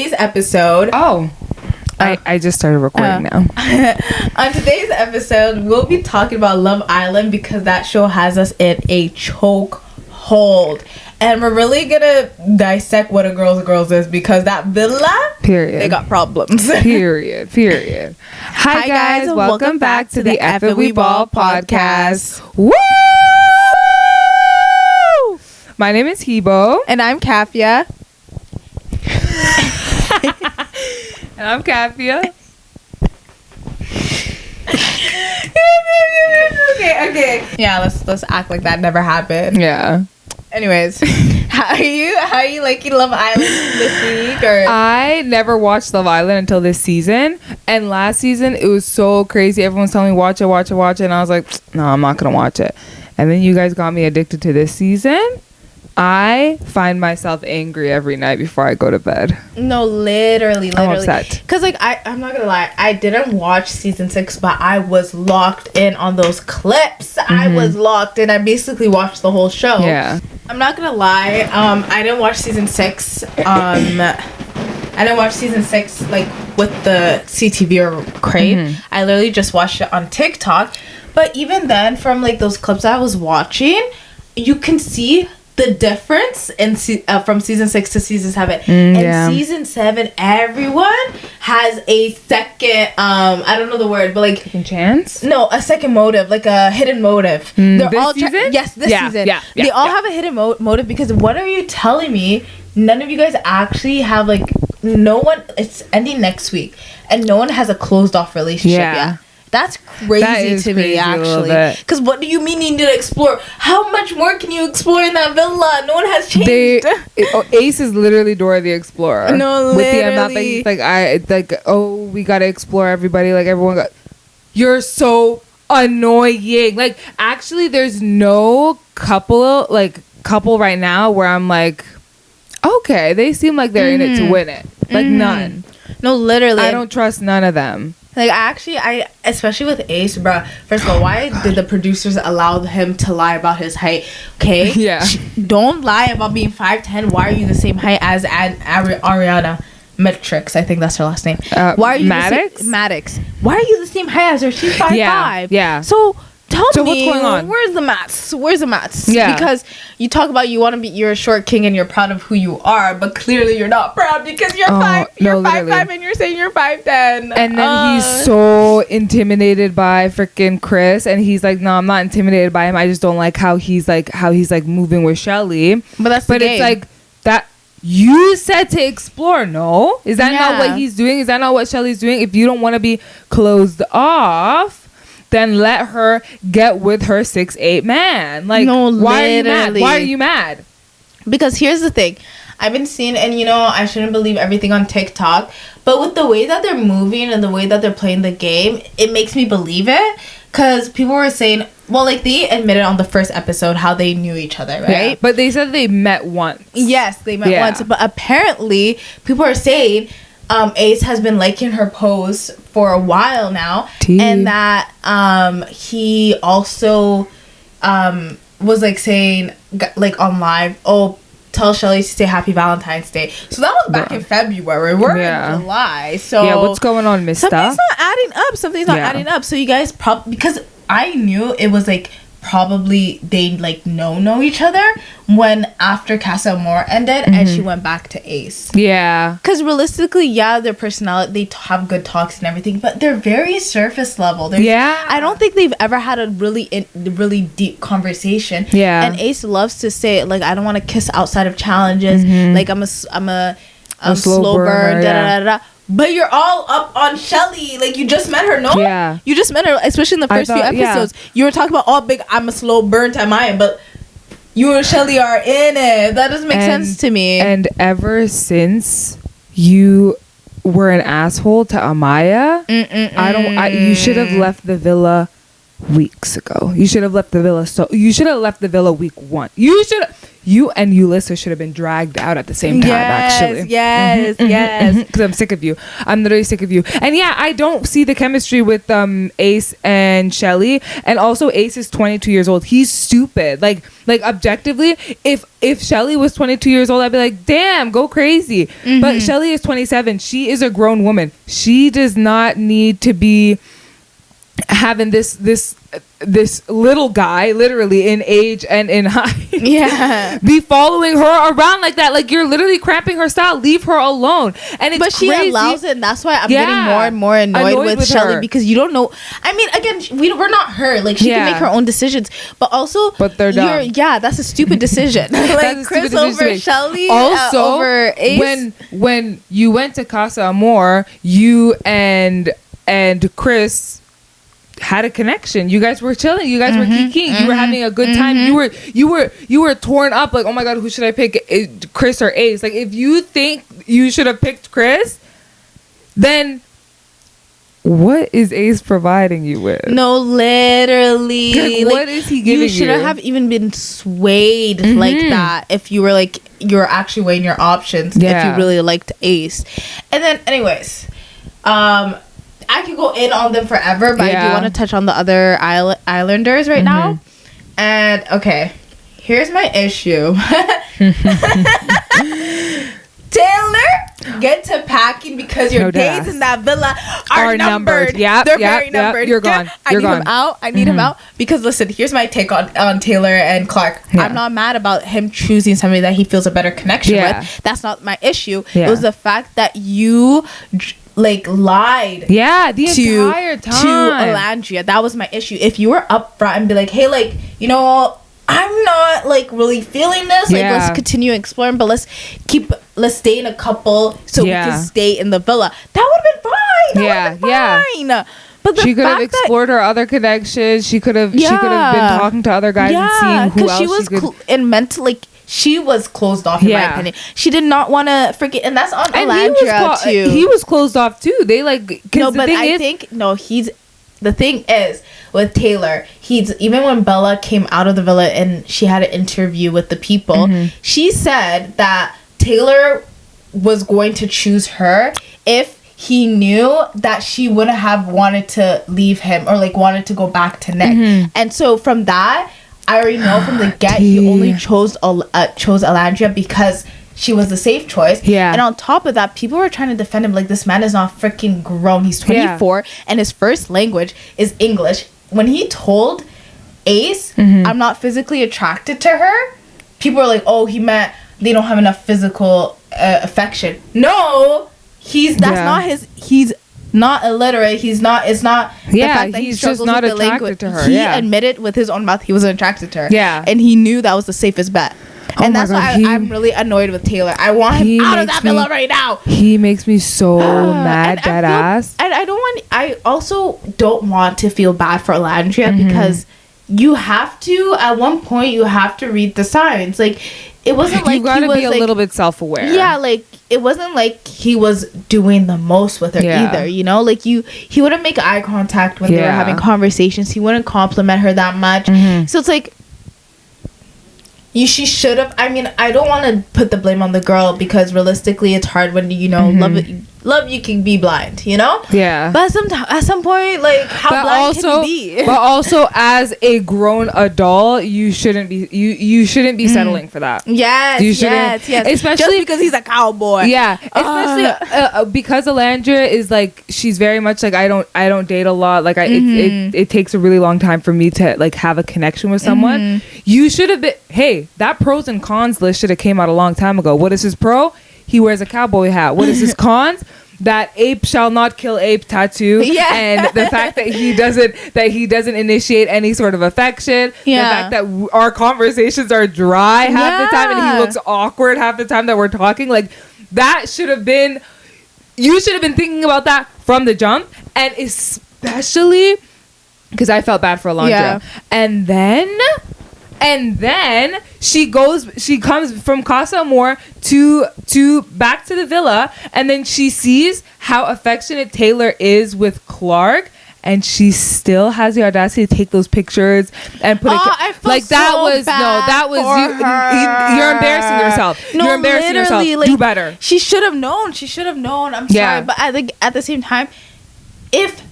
today's episode... Oh. I just started recording now. On today's episode, we'll be talking about Love Island because that show has us in a choke hold. And we're really gonna dissect what a girl's is because that villa, period, they got problems. period. Hi guys, welcome back to the F We Ball podcast. Woo! My name is Hibo. And I'm Kafia. And I'm Kafia. Okay. Yeah, let's act like that never happened. Yeah. Anyways, how are you liking Love Island this week? Or I never watched Love Island until this season, and last season it was so crazy. Everyone's telling me watch it, and I was like, no, I'm not gonna watch it. And then you guys got me addicted to this season. I find myself angry every night before I go to bed. No, literally. I'm upset. Because, like, I'm not going to lie. I didn't watch season 6, but I was locked in on those clips. Mm-hmm. I was locked in. I basically watched the whole show. Yeah. I'm not going to lie. I didn't watch season 6. I didn't watch season 6, like, with the CTV or Crave. Mm-hmm. I literally just watched it on TikTok. But even then, from, like, those clips I was watching, you can see the difference in from season 6 to season 7. In season 7, everyone has a second I don't know the word, but like second chance. No, a second motive, like a hidden motive. They're this all season? Yes, this season. Yeah, they all have a hidden motive because what are you telling me? None of you guys actually have like no one. It's ending next week, and no one has a closed off relationship yet. That's crazy to me, actually. Because what do you mean you need to explore? How much more can you explore in that villa? No one has changed. Ace is literally Dora the Explorer. No, with the amount that he's like, we gotta explore everybody. Like everyone got. You're so annoying. Like actually, there's no couple right now where I'm like, okay, they seem like they're in it to win it. Like none. No, literally. I don't trust none of them. Like, I especially with Ace, bruh. First of all, why did the producers allow him to lie about his height? Okay? Yeah. Don't lie about being 5'10". Why are you the same height as Ariana Matrix? I think that's her last name. Why are you Maddox? Maddox. Why are you the same height as her? She's 5'5". Yeah. So tell me, what's going on? Where's the maths? Yeah. Because you talk about you're a short king and you're proud of who you are, but clearly you're not proud because you're 5'5" and you're saying you're 5'10". And then he's so intimidated by freaking Chris, and he's like, no, I'm not intimidated by him. I just don't like how he's moving with Shelly. But it's like that. You said to explore. No, is that not what he's doing? Is that not what Shelly's doing? If you don't want to be closed off, then let her get with her 6'8" man. Like, no, why are you mad? Why are you mad? Because here's the thing. I've been seeing, and I shouldn't believe everything on TikTok, but with the way that they're moving and the way that they're playing the game, it makes me believe it. Because people were saying, well, like, they admitted on the first episode how they knew each other, right? Yeah, but they said they met once. Yes, they met once. But apparently, people are saying Ace has been liking her posts for a while now, and that he also was like saying like on live, tell Shelly to say Happy Valentine's Day. So that was back in February. We're in July. So what's going on, mister? Something's not adding up. So you guys because I knew it was like probably they like know each other when after Casa Amor ended and she went back to Ace. Yeah. Because realistically, their personality, they have good talks and everything, but they're very surface level. I don't think they've ever had a really deep conversation. Yeah. And Ace loves to say, like, I don't want to kiss outside of challenges. Like, I'm a slow burn. But you're all up on Shelly. Like, you just met her, no? Yeah. You just met her, especially in the first few episodes. Yeah. You were talking about all big, I'm a slow burn to Amaya, but you and Shelly are in it. That doesn't make sense to me. And ever since you were an asshole to Amaya, you should have left the villa weeks ago. You should have left the villa. You should have left the villa week 1. you and Ulysses should have been dragged out at the same time. Actually, yes. Because I'm sick of you. I'm literally sick of you. And yeah, I don't see the chemistry with Ace and Shelly. And also, Ace is 22 years old. He's stupid. Like objectively, if Shelly was 22 years old, I'd be like, damn, go crazy. But Shelly is 27. She is a grown woman. She does not need to be having this little guy, literally in age and in height, be following her around like that. Like, you're literally cramping her style. Leave her alone. And it's she crazy. allows it, and that's why I'm getting more and more annoyed with Shelly her. because you don't know. I mean, again, we're not her. Like, she can make her own decisions, but also, they're dumb. That's a stupid decision. Like, Chris over Shelly, also over Ace. When you went to Casa Amor, you and Chris had a connection. You guys were chilling. You guys were kikiing. You were having a good time. You were torn up. Like, oh my god, who should I pick, Chris or Ace? Like, if you think you should have picked Chris, then what is Ace providing you with? No, literally. Like, what is he giving you? You shouldn't have even been swayed like that if you were like, you're actually weighing your options if you really liked Ace. And then, anyways, I could go in on them forever, but I do want to touch on the other islanders right now. And okay, here's my issue. Taylor, get to packing because your days in that villa are numbered. Yeah, they're very numbered. You're gone. I need him out. I need him out because listen, here's my take on Taylor and Clark. I'm not mad about him choosing somebody that he feels a better connection with. That's not my issue. It was the fact that you lied the entire time to Alandria. That was my issue. If you were upfront and be like, hey, like, you know, I'm not like really feeling this, like, let's continue exploring, but let's stay in a couple so we can stay in the villa, that would have been fine. Fine. But she could have explored her other connections. She could have been talking to other guys and seeing who else she was closed off, in my opinion. She did not want to forget, and that's on Alandria too. He was closed off too. They the thing is with Taylor, even when Bella came out of the villa and she had an interview with the people, she said that Taylor was going to choose her if he knew that she wouldn't have wanted to leave him or like wanted to go back to Nick. And so from that, I already know from the get he only chose Alandria because she was the safe choice. And on top of that, people were trying to defend him like, this man is not freaking grown. He's 24 and his first language is English. When he told Ace, I'm not physically attracted to her, people were like, oh, he meant they don't have enough physical affection. No, he's not illiterate. It's not the fact that he's just not attracted to her. He admitted with his own mouth he wasn't attracted to her. And he knew that was the safest bet. And that's why I'm really annoyed with Taylor. I want him out of that villa right now. He makes me so mad, dead ass. And I also don't want to feel bad for Alandria because you have to, at one point, you have to read the signs. Like, it wasn't like you gotta be a little bit self-aware. Yeah, like, it wasn't like he was doing the most with her either, you know? Like, he wouldn't make eye contact when they were having conversations. He wouldn't compliment her that much. So it's like, she should have. I mean, I don't want to put the blame on the girl because realistically, it's hard when love you can be blind, you know. But at some point, like, how blind can you be? But also, as a grown adult, you shouldn't be you shouldn't be settling for that. Yes, especially just because he's a cowboy. Especially because Alandria is like, she's very much like, I don't date a lot. Like, it takes a really long time for me to like have a connection with someone. You should have been. Hey, that pros and cons list should have came out a long time ago. What is his pro? He wears a cowboy hat. What is his cons? That ape shall not kill ape tattoo. And the fact that he doesn't initiate any sort of affection. The fact that our conversations are dry half the time and he looks awkward half the time that we're talking. Like, that should have been, you should have been thinking about that from the jump. And especially because I felt bad for Alondra. And then she comes from Casa Amor to back to the villa, and then she sees how affectionate Taylor is with Clark, and she still has the audacity to take those pictures and put I feel like that so was bad for you're embarrassing yourself. No, you're embarrassing yourself. like, do better. She should have known. I'm sorry, but I think at the same time, if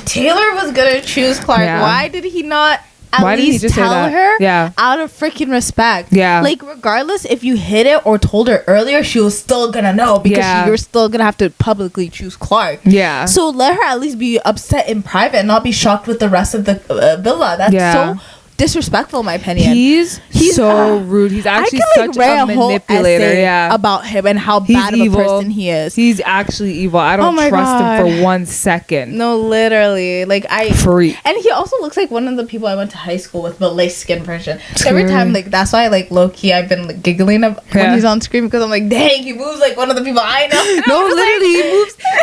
Taylor was gonna choose Clark, why did he not at least tell her? Yeah. Out of freaking respect. Yeah. Like, regardless if you hid it or told her earlier, she was still gonna know because you're still gonna have to publicly choose Clark. Yeah. So let her at least be upset in private and not be shocked with the rest of the villa. That's so disrespectful, in my opinion. He's so rude. He's actually such a manipulator. About him and how bad of a person he is. He's actually evil. I don't trust him for 1 second. No, literally. Like, freak. And he also looks like one of the people I went to high school with, but light skin version. So every time, like, that's why, like, low key, I've been like, giggling when he's on screen because I'm like, dang, he moves like one of the people I know. No, literally,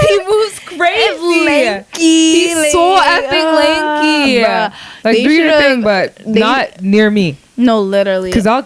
he moves crazy. Lanky. He's so epic lanky. Like, do your thing, but not near me. No, literally. Because I'll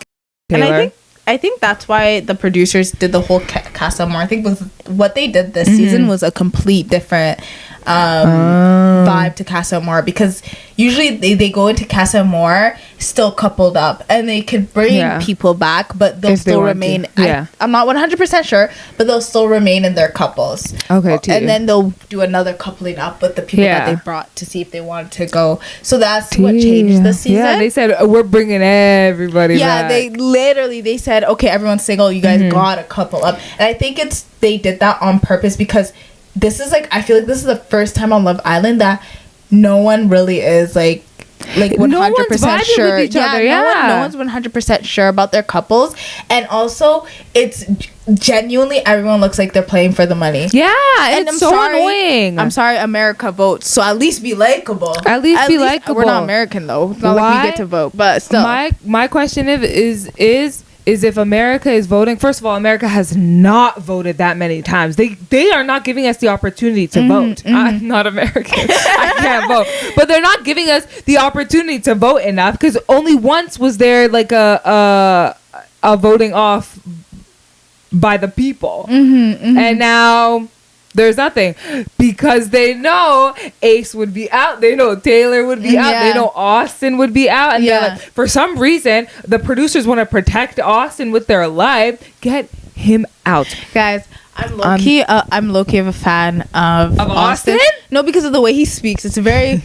Taylor. And I think that's why the producers did the whole Casa Amor. I think what they did this season was a complete different vibe to Casa Amor, because usually they go into Casa Amor still coupled up and they could bring people back, but they'll still remain. I'm not 100% sure, but they'll still remain in their couples. Okay, and then they'll do another coupling up with the people that they brought to see if they wanted to go. So that's what changed this season. Yeah, they said we're bringing everybody back. They said, okay, everyone's single, you guys gotta couple up. And I think they did that on purpose because this is like, I feel like this is the first time on Love Island that no one really is like 100% sure. No one's 100% sure about their couples, and also it's genuinely everyone looks like they're playing for the money. Yeah, and it's so annoying. I'm sorry, America votes, so at least be likable. At least be likable. We're not American though. It's not like we get to vote, but still. My question is if America is voting. First of all, America has not voted that many times. They are not giving us the opportunity to vote. I'm not American. I can't vote. But they're not giving us the opportunity to vote enough, because only once was there like a voting off by the people. And now there's nothing, because they know Ace would be out, they know Taylor would be out, they know Austin would be out, and they're like, for some reason the producers want to protect Austin with their life. Get him out, guys. I'm low-key of a fan of Austin. No, because of the way he speaks. It's very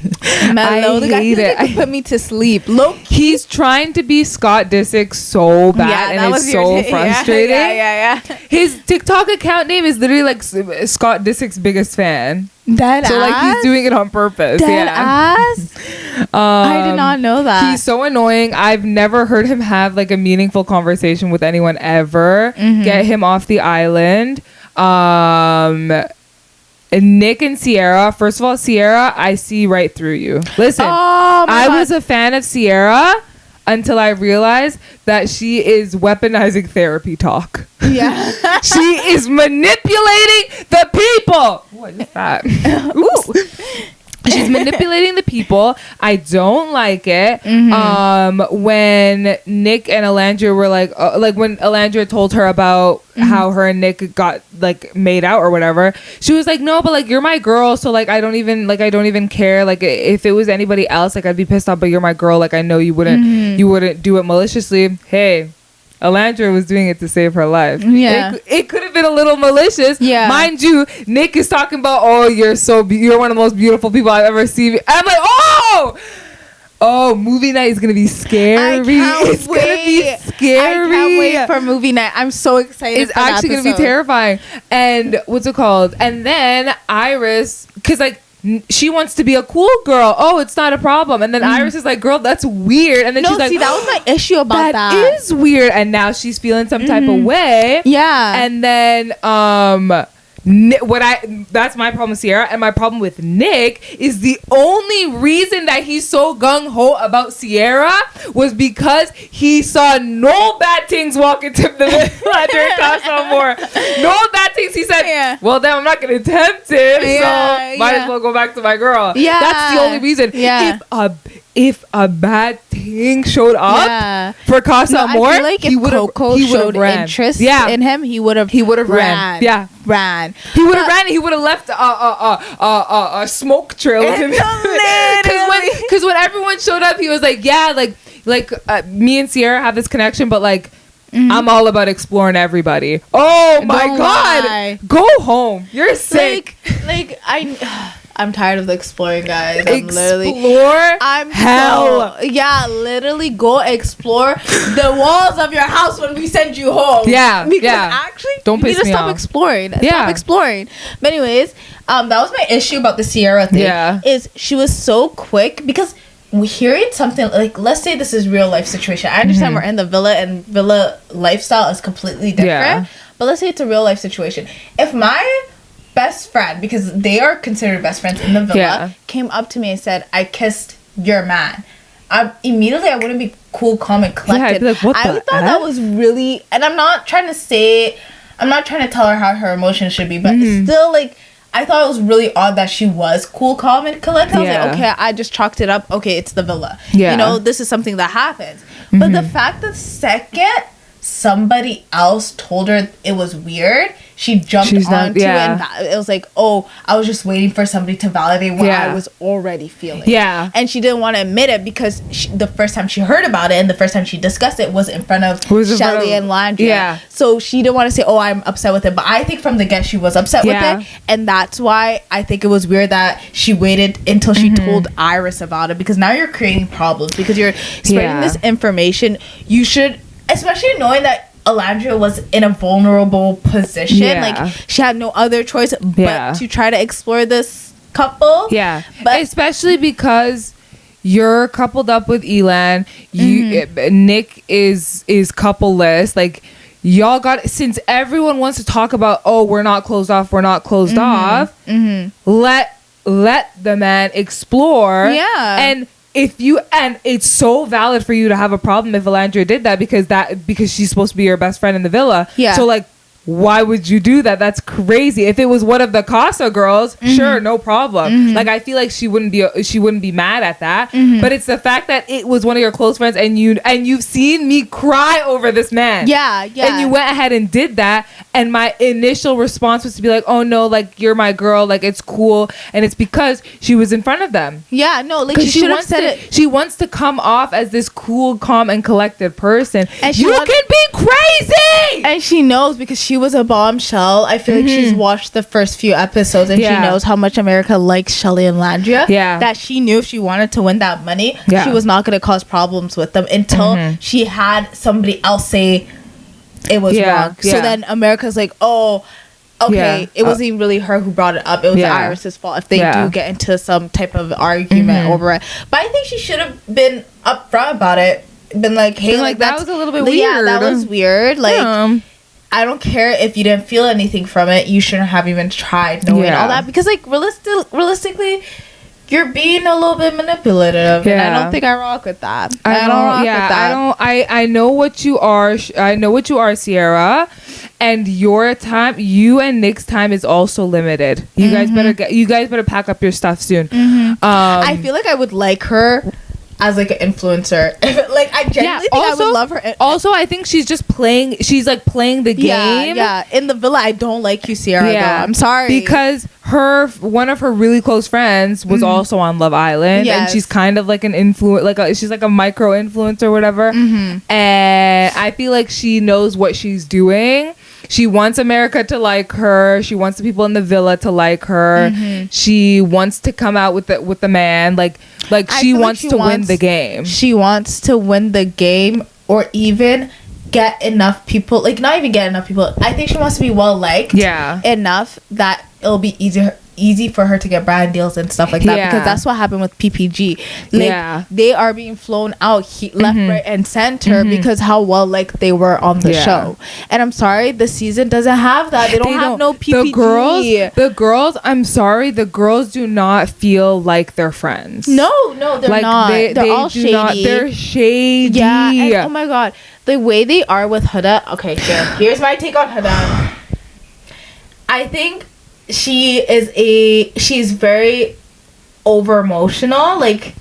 mellow. I hate it. It put me to sleep. He's trying to be Scott Disick so bad, and it's so frustrating. Yeah. His TikTok account name is literally like Scott Disick's biggest fan. Like he's doing it on purpose. Ass? I did not know that. He's so annoying. I've never heard him have like a meaningful conversation with anyone ever. Get him off the island. Nick and Sierra. First of all, Sierra, I see right through you. Listen, I was a fan of Sierra until I realized that she is weaponizing therapy talk. Yeah. She is manipulating the people. What is that? Ooh. She's manipulating the people. I don't like it. When Nick and Alandria were like when Alandria told her about how her and Nick got like made out or whatever, she was like, no, but like you're my girl, so like I don't even care. Like if it was anybody else, like I'd be pissed off, but you're my girl. Like I know you wouldn't do it maliciously. Hey, Alandria was doing it to save her life. Yeah, it could have been a little malicious. Yeah, mind you, Nick is talking about, oh, you're one of the most beautiful people I've ever seen. I'm like, oh, movie night is gonna be scary. It's gonna be scary. I can't wait for movie night. I'm so excited. It's actually gonna be terrifying. And what's it called? And then Iris, because like, she wants to be a cool girl. Oh, it's not a problem. And then Iris is like, girl, that's weird. And then she's like, that was my issue about that. That is weird. And now she's feeling some type of way. Yeah. And then that's my problem with Sierra, and my problem with Nick is the only reason that he's so gung-ho about Sierra was because he saw no bad things walk into the villa during Casa Amor. No bad things. He said, well, then I'm not going to tempt him, so might as well go back to my girl. Yeah. That's the only reason. Yeah. If a bad thing King showed up for Casa Amor, I feel like if Coco showed interest in him, he would have ran. Yeah, ran. He would have ran. And he would have left a smoke trail with him. Because when everyone showed up, he was like, yeah, like me and Sierra have this connection, but like. I'm all about exploring everybody. Oh my God. Lie. Go home. You're sick. Like I'm tired of the exploring, guys. I'm hell. Literally go explore the walls of your house when we send you home. Yeah. Because actually don't piss me off. Stop exploring. Stop exploring. But anyways, that was my issue about the Sierra thing. Yeah. Is she was so quick because hearing something like, let's say this is real life situation. I understand we're in the villa and villa lifestyle is completely different, but let's say it's a real life situation. If my best friend, because they are considered best friends in the villa, came up to me and said, I kissed your man, immediately I wouldn't be cool, calm, and collected. Like, I thought that was really, and I'm not trying to tell her how her emotions should be, but it's still like, I thought it was really odd that she was cool, calm, and collected. I was like, okay, I just chalked it up. Okay, it's the villa. Yeah. You know, this is something that happens. But the fact that second somebody else told her it was weird, she jumped onto it. And it was like, oh, I was just waiting for somebody to validate what I was already feeling. Yeah. And she didn't want to admit it because the first time she heard about it and the first time she discussed it was in front of Shelly and Landria. Yeah. So she didn't want to say, oh, I'm upset with it. But I think from the get she was upset with it. And that's why I think it was weird that she waited until she told Iris about it, because now you're creating problems because you're spreading this information. You should, especially knowing that Alandria was in a vulnerable position. Like, she had no other choice but to try to explore this couple. Yeah. But especially because you're coupled up with Elan. Nick is coupleless. Like, y'all got, since everyone wants to talk about, oh, we're not closed off, let the man explore. And and it's so valid for you to have a problem if Alandria did that because she's supposed to be your best friend in the villa. So like, why would you do that? That's crazy. If it was one of the Casa girls, sure, no problem. Like, I feel like she wouldn't be mad at that. But it's the fact that it was one of your close friends and you've seen me cry over this man. And you went ahead and did that, and my initial response was to be like, oh no, like, you're my girl, like, it's cool, and it's because she was in front of them. Like, she should have said it. She wants to come off as this cool, calm, and collected person, and you can be crazy, and she knows because she was a bombshell. I feel like she's watched the first few episodes and she knows how much America likes Shelly and Landria. That she knew if she wanted to win that money, she was not going to cause problems with them until she had somebody else say it was wrong. So then America's like, oh, okay, it wasn't even really her who brought it up. It was Iris's fault if they do get into some type of argument over it. But I think she should have been upfront about it. Been like, hey, like, that was a little bit weird. Yeah, that was weird. Like, I don't care if you didn't feel anything from it. You shouldn't have even tried knowing all that, because like realistically, you're being a little bit manipulative, and I don't think I rock with that. I don't rock with that. I know what you are. I know what you are, Sierra, and your time, you and Nick's time is also limited. You guys better pack up your stuff soon. I feel like I would like her as like an influencer. Like, I genuinely think I would love her. Also, I think she's just playing. She's like playing the game. In the villa, I don't like you, Sierra. Though. I'm sorry, because one of her really close friends was also on Love Island, and she's kind of like an she's like a micro influencer or whatever. And I feel like she knows what she's doing. She wants America to like her. She wants the people in the villa to like her. She wants to come out with the man. Like she wants to win the game. She wants to win the game, or even get enough people. Like, not even get enough people. I think she wants to be well liked. Enough that it'll be easy for her to get brand deals and stuff like that, because that's what happened with PPG. Like, they are being flown out left, right, and center because how well liked they were on the show. And I'm sorry, the season doesn't have that. They don't have no PPG. The girls, I'm sorry, the girls do not feel like they're friends. No, they're like, not. They're all shady. They're shady. And, oh my god, the way they are with Huda. Okay, here's my take on Huda. I think she's very over emotional. Like,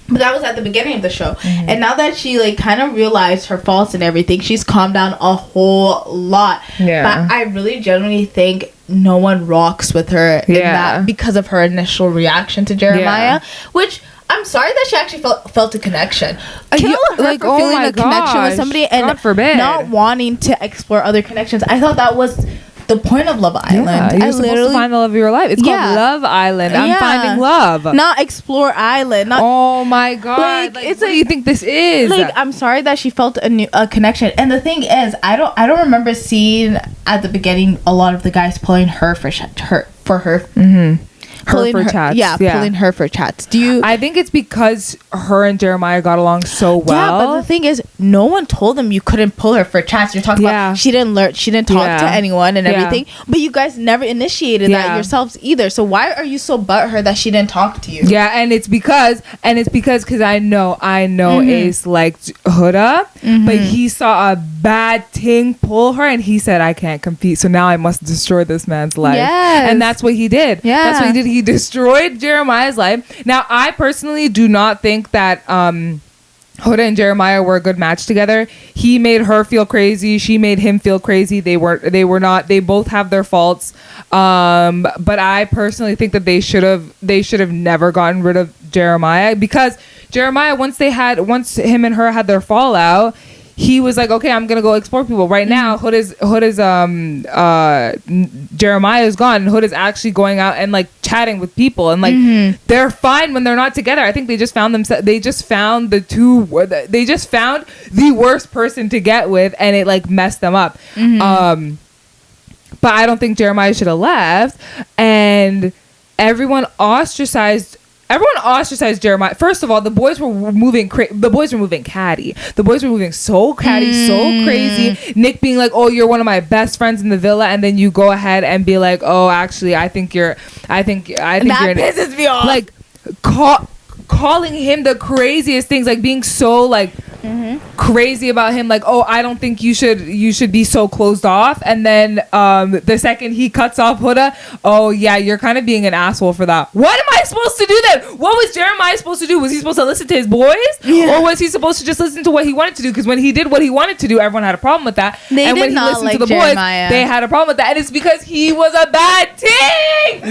But that was at the beginning of the show. And now that she like kind of realized her faults and everything, she's calmed down a whole lot. But I really genuinely think no one rocks with her in that because of her initial reaction to Jeremiah, which I'm sorry that she actually felt a connection. Kill her like, for feeling a connection with somebody and God forbid. not wanting to explore other connections. I thought that was the point of Love Island. You're supposed to find the love of your life. It's called Love Island. I'm finding love, not Explore Island. Not, oh my God! Like, it's what do you think this is? Like, I'm sorry that she felt a connection. And the thing is, I don't remember seeing at the beginning a lot of the guys pulling her for her. Pulling her for chats. Do you? I think it's because her and Jeremiah got along so well. Yeah, but the thing is, no one told them you couldn't pull her for chats. You're talking about she didn't talk to anyone and everything. But you guys never initiated that yourselves either. So why are you so butthurt that she didn't talk to you? Yeah, and it's because I know Ace liked Huda, but he saw a bad thing pull her, and he said, "I can't compete, so now I must destroy this man's life." Yes. And that's what he did. Yeah, that's what he did. He destroyed Jeremiah's life. Now, I personally do not think that Huda and Jeremiah were a good match together. He made her feel crazy. She made him feel crazy. They were not. They both have their faults. But I personally think that they should have never gotten rid of Jeremiah, because Jeremiah, once him and her had their fallout, he was like, okay, I'm gonna go explore people. Right now, Huda's Jeremiah is gone, and Huda's actually going out and like chatting with people, and like they're fine when they're not together. I think they just found the worst person to get with, and it like messed them up. But I don't think Jeremiah should have left, and everyone ostracized Jeremiah. First of all, the boys were moving catty. The boys were moving so catty, so crazy. Nick being like, "Oh, you're one of my best friends in the villa," and then you go ahead and be like, "Oh, actually, I think that pisses me off." Like calling him the craziest things, like being so like crazy about him, like, "Oh, I don't think you should be so closed off." And then the second he cuts off Huda, "Oh yeah, you're kind of being an asshole for that." What am I supposed to do then? What was Jeremiah supposed to do? Was he supposed to listen to his boys, or was he supposed to just listen to what he wanted to do? Because when he did what he wanted to do, everyone had a problem with that. And when he listened to the Jeremiah. boys, they had a problem with that, and it's because he was a bad thing.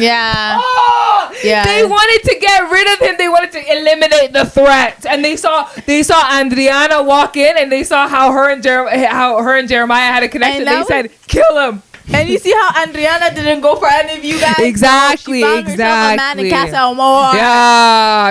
They wanted to get rid of him. They wanted to eliminate the threat, and they saw Andriana walk in, and they saw how her and Jeremiah had a connection. They said, "Kill him." And you see how Andriana didn't go for any of you guys? Exactly. She found herself a man in Casa Amor.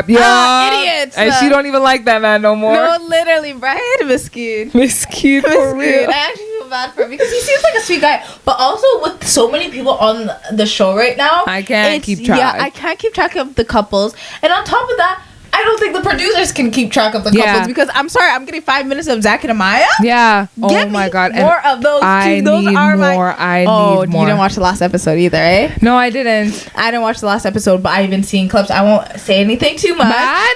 Idiots. And she don't even like that man no more. No, literally, right? Miskin. For real. I actually feel bad for him because he seems like a sweet guy. But also with so many people on the show right now, I can't keep track. Yeah, I can't keep track of the couples. And on top of that, I don't think the producers can keep track of the couples, because I'm sorry, I'm getting 5 minutes of Zach and Amaya. Yeah. Oh my God. More of those two. Those are more. I need more. You didn't watch the last episode either, eh? No, I didn't. I didn't watch the last episode, but I've been seeing clips. I won't say anything too much. Bad?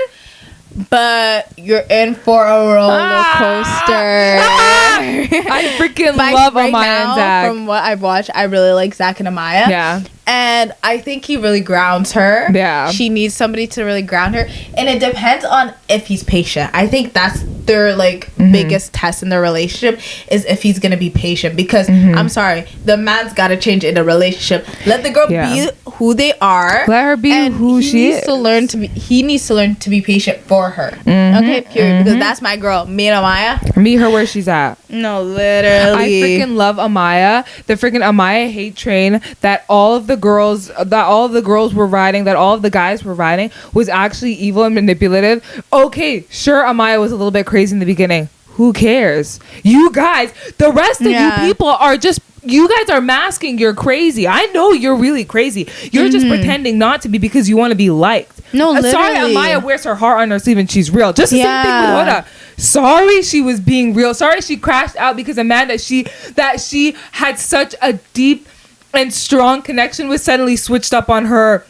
But you're in for a roller coaster. I freaking love Amaya and Zach. From what I've watched, I really like Zach and Amaya. Yeah. And I think he really grounds her. Yeah. She needs somebody to really ground her. And it depends on if he's patient. I think that's their biggest test in their relationship, is if he's going to be patient. Because I'm sorry, the man's got to change in a relationship. Let the girl be who they are. Let her be who she is. He needs to learn to be patient for her. Okay, period. Because that's my girl. Me and Amaya. Meet her where she's at. No, literally. I freaking love Amaya. The freaking Amaya hate train that all of the girls were riding, that all of the guys were riding, was actually evil and manipulative. Okay, sure, Amaya was a little bit crazy in the beginning. Who cares? You guys, the rest of you people are just, you guys are masking you're crazy. I know you're really crazy. You're just pretending not to be because you want to be liked. No, literally. Sorry, Amaya wears her heart on her sleeve and she's real. Just the same thing with Huda. Sorry, she was being real. Sorry, she crashed out because a man that she had such a deep and strong connection with suddenly switched up on her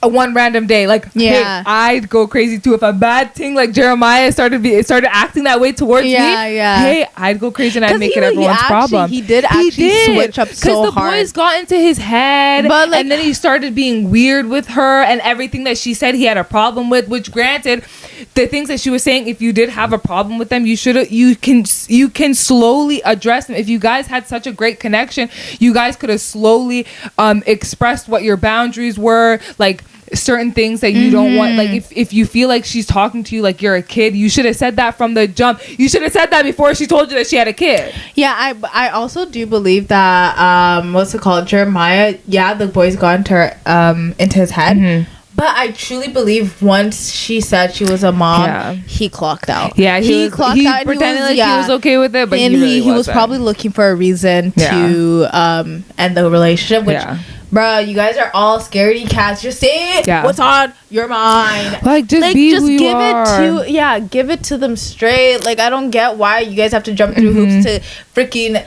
one random day. Hey, I'd go crazy too if a bad thing like Jeremiah started acting that way towards me. Hey, I'd go crazy and I'd make it everyone's problem. He did switch up so hard, because the boys got into his head, and then he started being weird with her, and everything that she said he had a problem with. Which, granted, the things that she was saying, if you did have a problem with them, you can slowly address them. If you guys had such a great connection, you guys could have slowly expressed what your boundaries were, like certain things that you don't want. Like if you feel like she's talking to you like you're a kid, you should have said that from the jump. You should have said that before she told you that she had a kid. Yeah, I also do believe that what's it called, Jeremiah, yeah, the boys got into his head, but I truly believe once she said she was a mom, he clocked out. Yeah, he pretended like he was okay with it, but and he was probably looking for a reason to end the relationship, which bruh, you guys are all scaredy cats. Just say what's on your mind. Like, just be who you are. Give it to them straight. Like, I don't get why you guys have to jump through hoops to freaking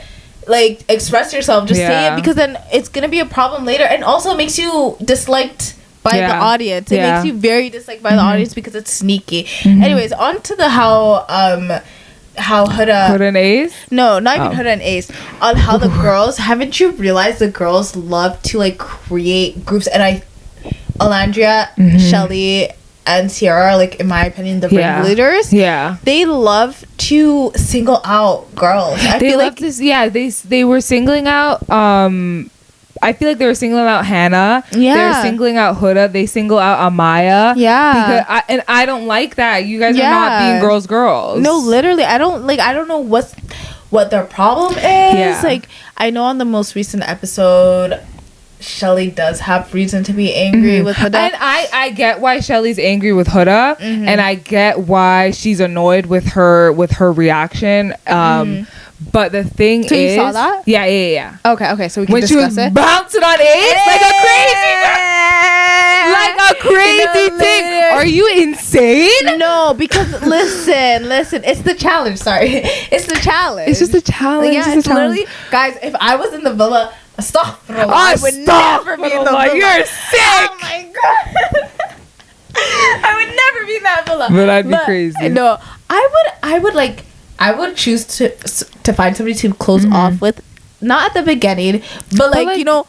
like express yourself. Just say it, because then it's gonna be a problem later, and also it makes you disliked by the audience. It makes you very disliked by the audience because it's sneaky. Anyways, on to the how Huda and Ace? No, not even Huda and Ace. On how the girls, haven't you realized the girls love to like create groups, and Alandria, Shelly, and Sierra are, like, in my opinion, the ringleaders. Yeah, they love to single out girls. I feel like this. Yeah, they were singling out. I feel like they were singling out Hannah. Yeah. They were singling out Huda. They single out Amaya. Yeah. Because I don't like that. You guys are not being girls. No, literally. I don't know what their problem is. Yeah. Like, I know on the most recent episode, Shelly does have reason to be angry with Huda. And I get why Shelly's angry with Huda. And I get why she's annoyed with her reaction. But the thing is, you saw that? Yeah. Okay, so we can when discuss it. When she was bouncing on Ace like a crazy thing. Are you insane? No, because listen, it's the challenge. Sorry, it's the challenge. It's just a challenge. Yeah, it's literally, guys. If I was in the villa, I would never be in the villa. You're sick. Oh my god. I would never be in that villa. But I'd be crazy. No, I would choose to find somebody to close off with, not at the beginning, but like, you know,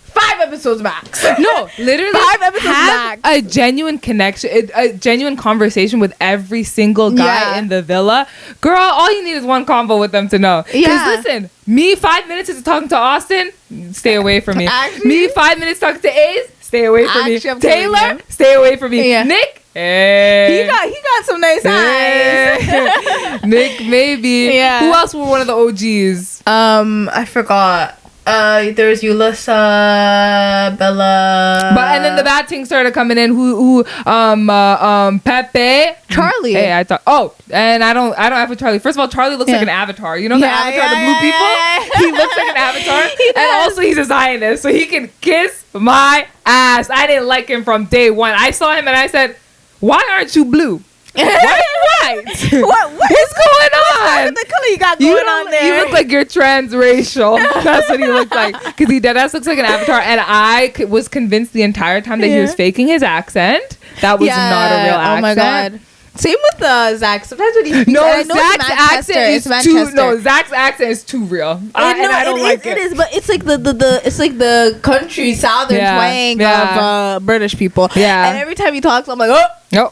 5 episodes max. No, literally 5 episodes max. A genuine connection, a genuine conversation with every single guy in the villa. Girl, all you need is one convo with them to know. Because listen, me 5 minutes into talking to Austin, stay away from me. Actually, me 5 minutes talking to Ace, stay away from me. Taylor, stay away from me. Nick, hey. He got some nice eyes. Nick, maybe. Yeah. Who else were one of the OGs? I forgot. There's Yulissa, Bella. But and then the bad thing started coming in. Who Pepe, Charlie. Hey, I thought. Oh, and I don't have a Charlie. First of all, Charlie looks like an avatar. You know the avatar, the blue people. He looks like an avatar, and also he's a Zionist, so he can kiss my ass. I didn't like him from day one. I saw him and I said, "Why aren't you blue? Why are you white? What's going on? The color you got going on there. You look like you're transracial." That's what he looked like, because he deadass looks like an avatar. And I was convinced the entire time that he was faking his accent. That was not a real accent. Oh my god. Same with Zach. Sometimes when he Zach's accent is too real. And I don't like it. It is, but it's like the country southern twang of British people. Yeah. And every time he talks, I'm like, oh.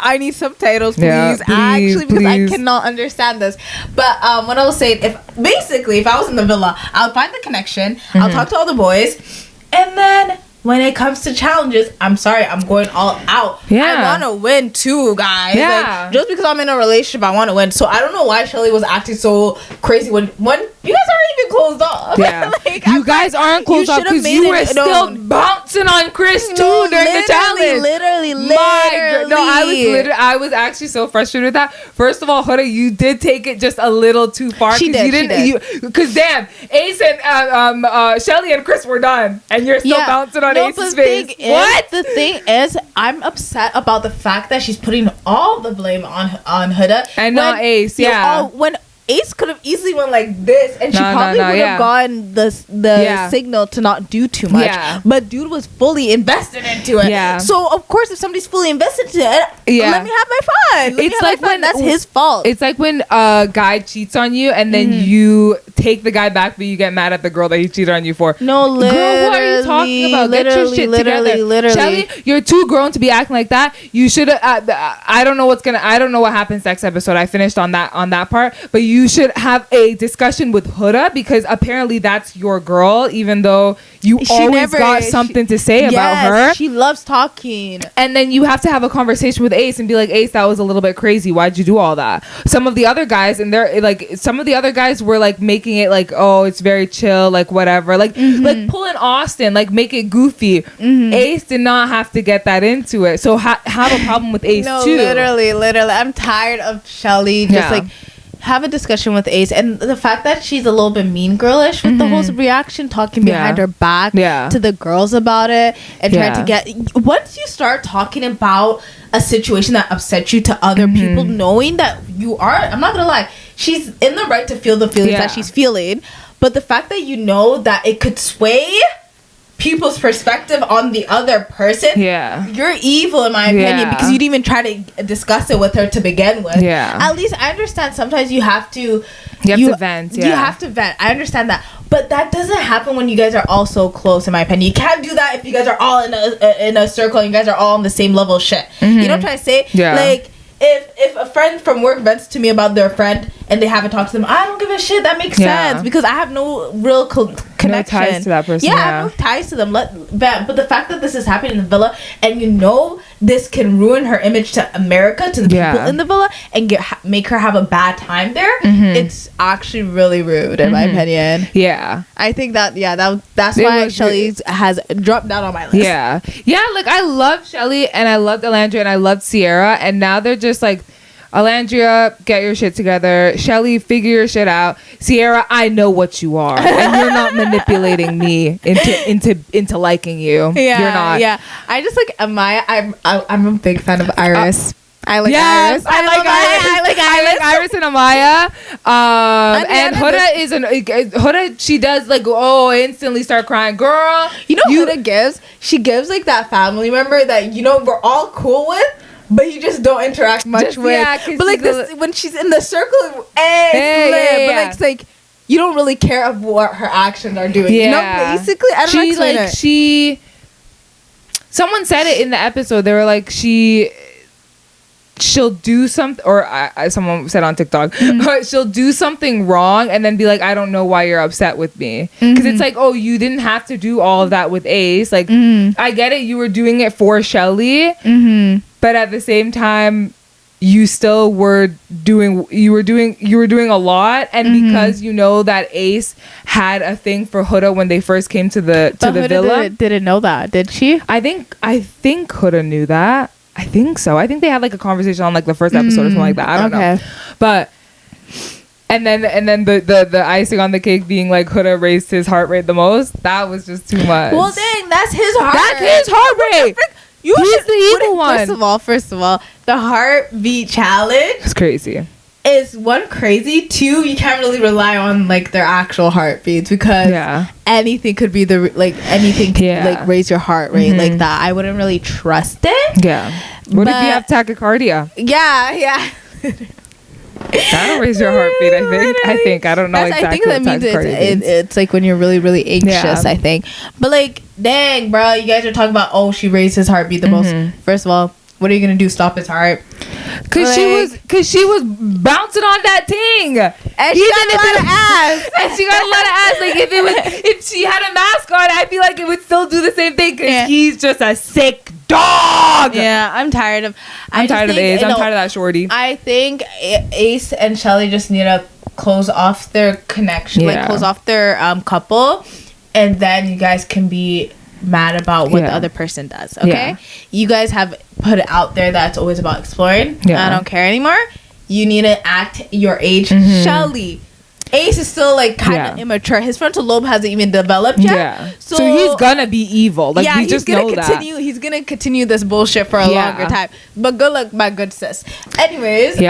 I need subtitles, please. Actually, because I cannot understand this. But what I was saying, if I was in the villa, I would find the connection. I'll talk to all the boys, and then when it comes to challenges, I'm sorry, I'm going all out. I want to win too, guys. Yeah. Like, just because I'm in a relationship, I want to win. So I don't know why Shelly was acting so crazy when you guys aren't even closed off. Yeah. Like, you guys aren't closed off because you were still bouncing on Chris too during the challenge. Literally. No, I was actually so frustrated with that. First of all, Huda, you did take it just a little too far. She did. Because damn, Ace and Shelly and Chris were done, and you're still bouncing on Ace's face. The thing is, I'm upset about the fact that she's putting all the blame on Huda and not Ace. Ace could have easily went like this, and she probably would have gotten the signal to not do too much. Yeah. But dude was fully invested into it. Yeah. So of course, if somebody's fully invested into it, let me have my fun. It's like when that's his fault. It's like when a guy cheats on you, and then you take the guy back, but you get mad at the girl that he cheated on you for. No, literally, girl, what are you talking about? Get your shit together. Literally, Shelly, you're too grown to be acting like that. You should. I don't know what happens next episode. I finished on that part, but you should have a discussion with Huda, because apparently that's your girl, even though you always got something to say about her. She loves talking. And then you have to have a conversation with Ace and be like, Ace, that was a little bit crazy. Why'd you do all that? Some of the other guys, and they're like, some of the other guys were like making it like, oh, it's very chill, like whatever, like like pull an Austin, like make it goofy. Ace did not have to get that into it, so have a problem with Ace too. Literally, I'm tired of Shelly just like have a discussion with Ace, and the fact that she's a little bit mean girlish with the whole reaction, talking behind her back to the girls about it, and trying to get, once you start talking about a situation that upsets you to other people, knowing that you are, I'm not gonna lie, she's in the right to feel the feelings that she's feeling, but the fact that you know that it could sway people's perspective on the other person, you're evil in my opinion, because you didn't even try to discuss it with her to begin with. At least I understand sometimes you have to vent. You have to vent. I understand that, but that doesn't happen when you guys are all so close, in my opinion. You can't do that if you guys are all in a circle and you guys are all on the same level of shit. You know what I'm trying to say? Like, if a friend from work vents to me about their friend and they haven't talked to them, I don't give a shit. That makes sense, because I have no real connection. No ties to that person. I have no ties to them. Let vent. But the fact that this is happening in the villa, and you know this can ruin her image to America, to the people in the villa, and make her have a bad time there, it's actually really rude, in my opinion. I think that that's why Shelly has dropped down on my list. Like I love Shelly, and I loved Alandria, and I loved Sierra, and now they're just like, Alandria, get your shit together. Shelly, figure your shit out. Sierra, I know what you are, and you're not manipulating me into liking you. You're not. I just like Amaya. I'm a big fan of Iris. I like Iris. I like Iris and Amaya. And Huda, she does like, instantly start crying. Girl, Huda gives? She gives like that family member that we're all cool with, but you just don't interact much with. But like this, when she's in the circle, but like it's like you don't really care of what her actions are doing. Basically, I don't know. Someone said it in the episode. They were like, she'll do something, or someone said on TikTok, she'll do something wrong and then be like, I don't know why you're upset with me, because it's like, oh, you didn't have to do all of that with Ace. Like, I get it, you were doing it for Shelly, but at the same time, you still were doing a lot, and because you know that Ace had a thing for Huda when they first came to the Huda villa. Didn't know that, did she? I think Huda knew that. I think so. I think they had like a conversation on like the first episode or something like that. I don't know. But and then the icing on the cake being like Huda raised his heart rate the most. That was just too much. Well, dang, that's his heart. That's his heart rate. He's the evil one. First of all, the heartbeat challenge. It's crazy. Is one crazy. Two, you can't really rely on like their actual heartbeats, because anything could be anything can like raise your heart rate like that. I wouldn't really trust it. What if you have tachycardia? That'll raise your heartbeat. I think. I don't know exactly. I think that means it's like when you're really, really anxious. I think. But like, dang, bro, you guys are talking about she raised his heartbeat the most. First of all, what are you gonna do? Stop his heart? Cause she was bouncing on that thing, and she got a lot of ass. And she got a lot of ass. Like if she had a mask on, I feel like it would still do the same thing. Cause he's just a sick dog. I'm tired of. I'm tired of Ace. I'm tired of that shorty. I think Ace and Shelly just need to close off their connection, like close off their couple, and then you guys can be mad about what the other person does. Okay, you guys have put it out there that's always about exploring. I don't care anymore. You need to act your age. Shelly, Ace is still like kind of immature. His frontal lobe hasn't even developed yet. Yeah. So he's gonna be evil. Like we just know that. He's gonna continue this bullshit for a longer time. But good luck, my good sis. Anyways,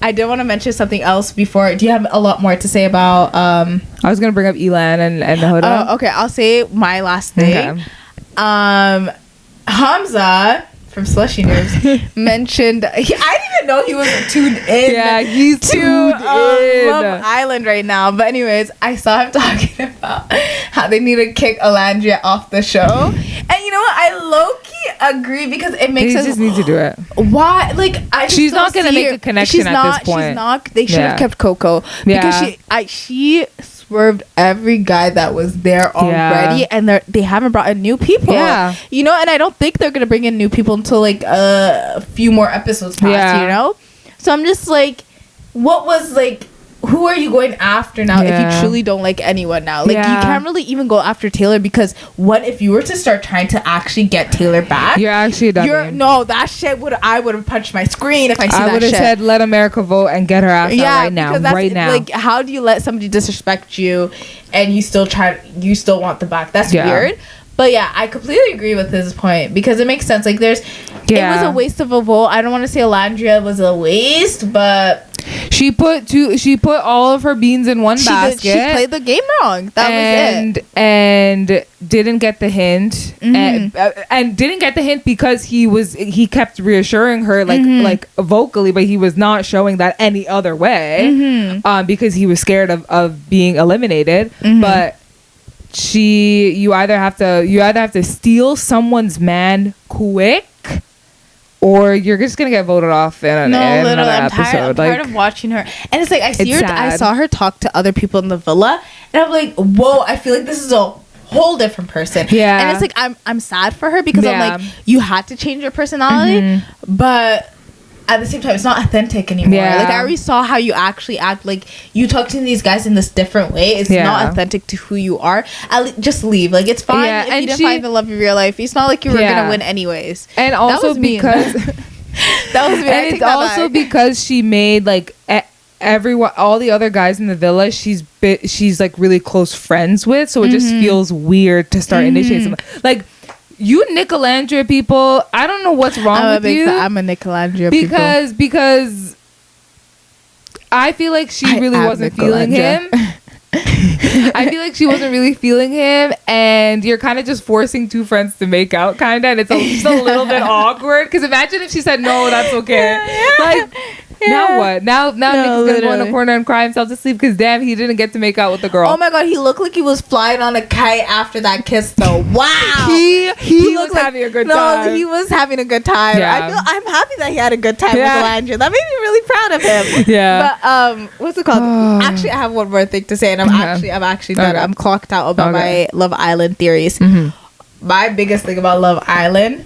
I did want to mention something else before. Do you have a lot more to say about I was gonna bring up Elan and the Huda. Okay, I'll say my last thing. Okay. Hamza from Slushy News mentioned I didn't even know he was tuned in. Yeah, he's tuned in Love Island right now. But anyways, I saw him talking about how they need to kick Alandria off the show. And you know what? I low-key agree because it makes sense. They just need to do it. Why? Like, she's not gonna make a connection at this point. She's not. They should have kept Coco because she swerved every guy that was there already, and they haven't brought in new people. Yeah, you know, and I don't think they're gonna bring in new people until like a few more episodes pass. You know, so I'm just like, what was like? Who are you going after now if you truly don't like anyone now? Like, you can't really even go after Taylor because what if you were to start trying to actually get Taylor back? You're actually done. No, that shit I would have punched my screen if I see that shit. I would have said, let America vote and get her ass out right now. Right now. Like, how do you let somebody disrespect you and you still want the back? That's weird. But yeah, I completely agree with his point because it makes sense. Like, it was a waste of a vote. I don't want to say Alandria was a waste, but she put all of her beans in one basket. She played the game wrong. That was it. And didn't get the hint, and didn't get the hint because he kept reassuring her like vocally, but he was not showing that any other way, because he was scared of being eliminated, but. You either have to steal someone's man quick, or you're just gonna get voted off in another episode. I'm tired of watching her, and it's like I saw her talk to other people in the villa, and I'm like, whoa, I feel like this is a whole different person. Yeah, and it's like I'm sad for her because I'm like, you had to change your personality, but at the same time, it's not authentic anymore. Yeah. Like, I already saw how you actually act. Like, you talk to these guys in this different way. It's not authentic to who you are. Just leave. Like, it's fine if you didn't find the love of your life. It's not like you were gonna win anyways. And also because that was me. And it's also because she made like everyone, all the other guys in the villa, she's like really close friends with. So it just feels weird to start initiating something. Like, you Nicolandria people, I don't know what's wrong with you. I'm a Nicolandria people. Because I feel like she really wasn't feeling him. I feel like she wasn't really feeling him, and you're kind of just forcing two friends to make out, kind of, and it's just a little bit awkward. Because imagine if she said no, that's okay. Like, now what? Now Nick is gonna go in a corner and cry himself to sleep because damn, he didn't get to make out with the girl. Oh my god, he looked like he was flying on a kite after that kiss though. Wow. he was having a good time. No, he was having a good time. Yeah. I'm happy that he had a good time with Alandria. That made me really proud of him. Yeah. But what's it called? Actually, I have one more thing to say, and I'm actually done. I'm clocked out about my Love Island theories. My biggest thing about Love Island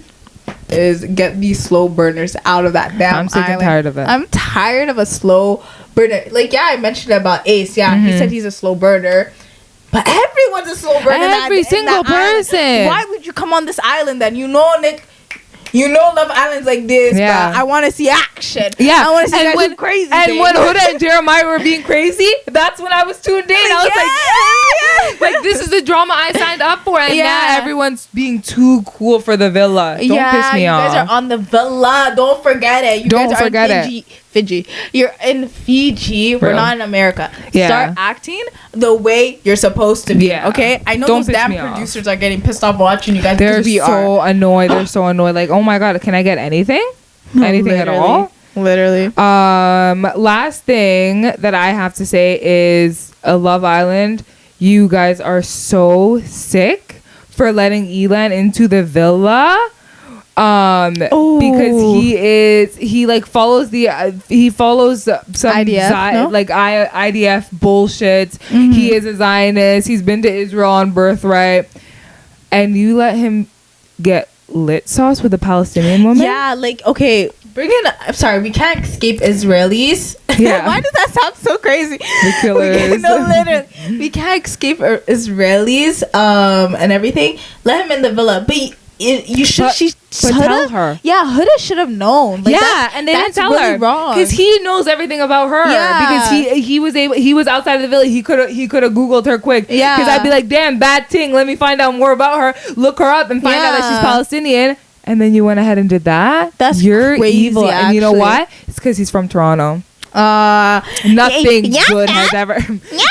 is get these slow burners out of that damn I'm sick and tired of it. I'm tired of a slow burner. Like, I mentioned about Ace. Yeah, he said he's a slow burner. But everyone's a slow burner. Every single person. Island. Why would you come on this island then? You know, Nick, Love Island's like this, but I want to see action. Yeah. I want to see guys do crazy things. When Huda and Jeremiah were being crazy, that's when I was tuned in. I was like, this is the drama I signed up for. And now everyone's being too cool for the villa. Don't piss me off. You guys are on the villa. Don't forget it. You guys are in Fiji. You're in Fiji. We're not in America. Start acting the way you're supposed to be. Okay? I know those damn producers are getting pissed off watching you guys. They're so annoyed. They're so annoyed. Like, oh my god, can I get anything? Anything at all? Literally. Last thing that I have to say is Love Island. You guys are so sick for letting Elan into the villa. Because he follows some IDF, IDF bullshit. He is a Zionist. He's been to Israel on birthright, and you let him get lit sauce with a Palestinian woman. Yeah, like, okay, I'm sorry, we can't escape Israelis. Yeah. Why does that sound so crazy? The killers. Literally, we can't escape Israelis and everything. Let him in the villa, but you should. But tell her. Yeah, Huda should have known. Like, yeah, and they didn't tell really her wrong because he knows everything about her. Yeah. Because he was outside of the village. He could have googled her quick. Yeah, because I'd be like, damn, bad thing. Let me find out more about her. Look her up and find out that she's Palestinian. And then you went ahead and did that. You're crazy, evil. actually. And you know why? It's because he's from Toronto. Nothing good has ever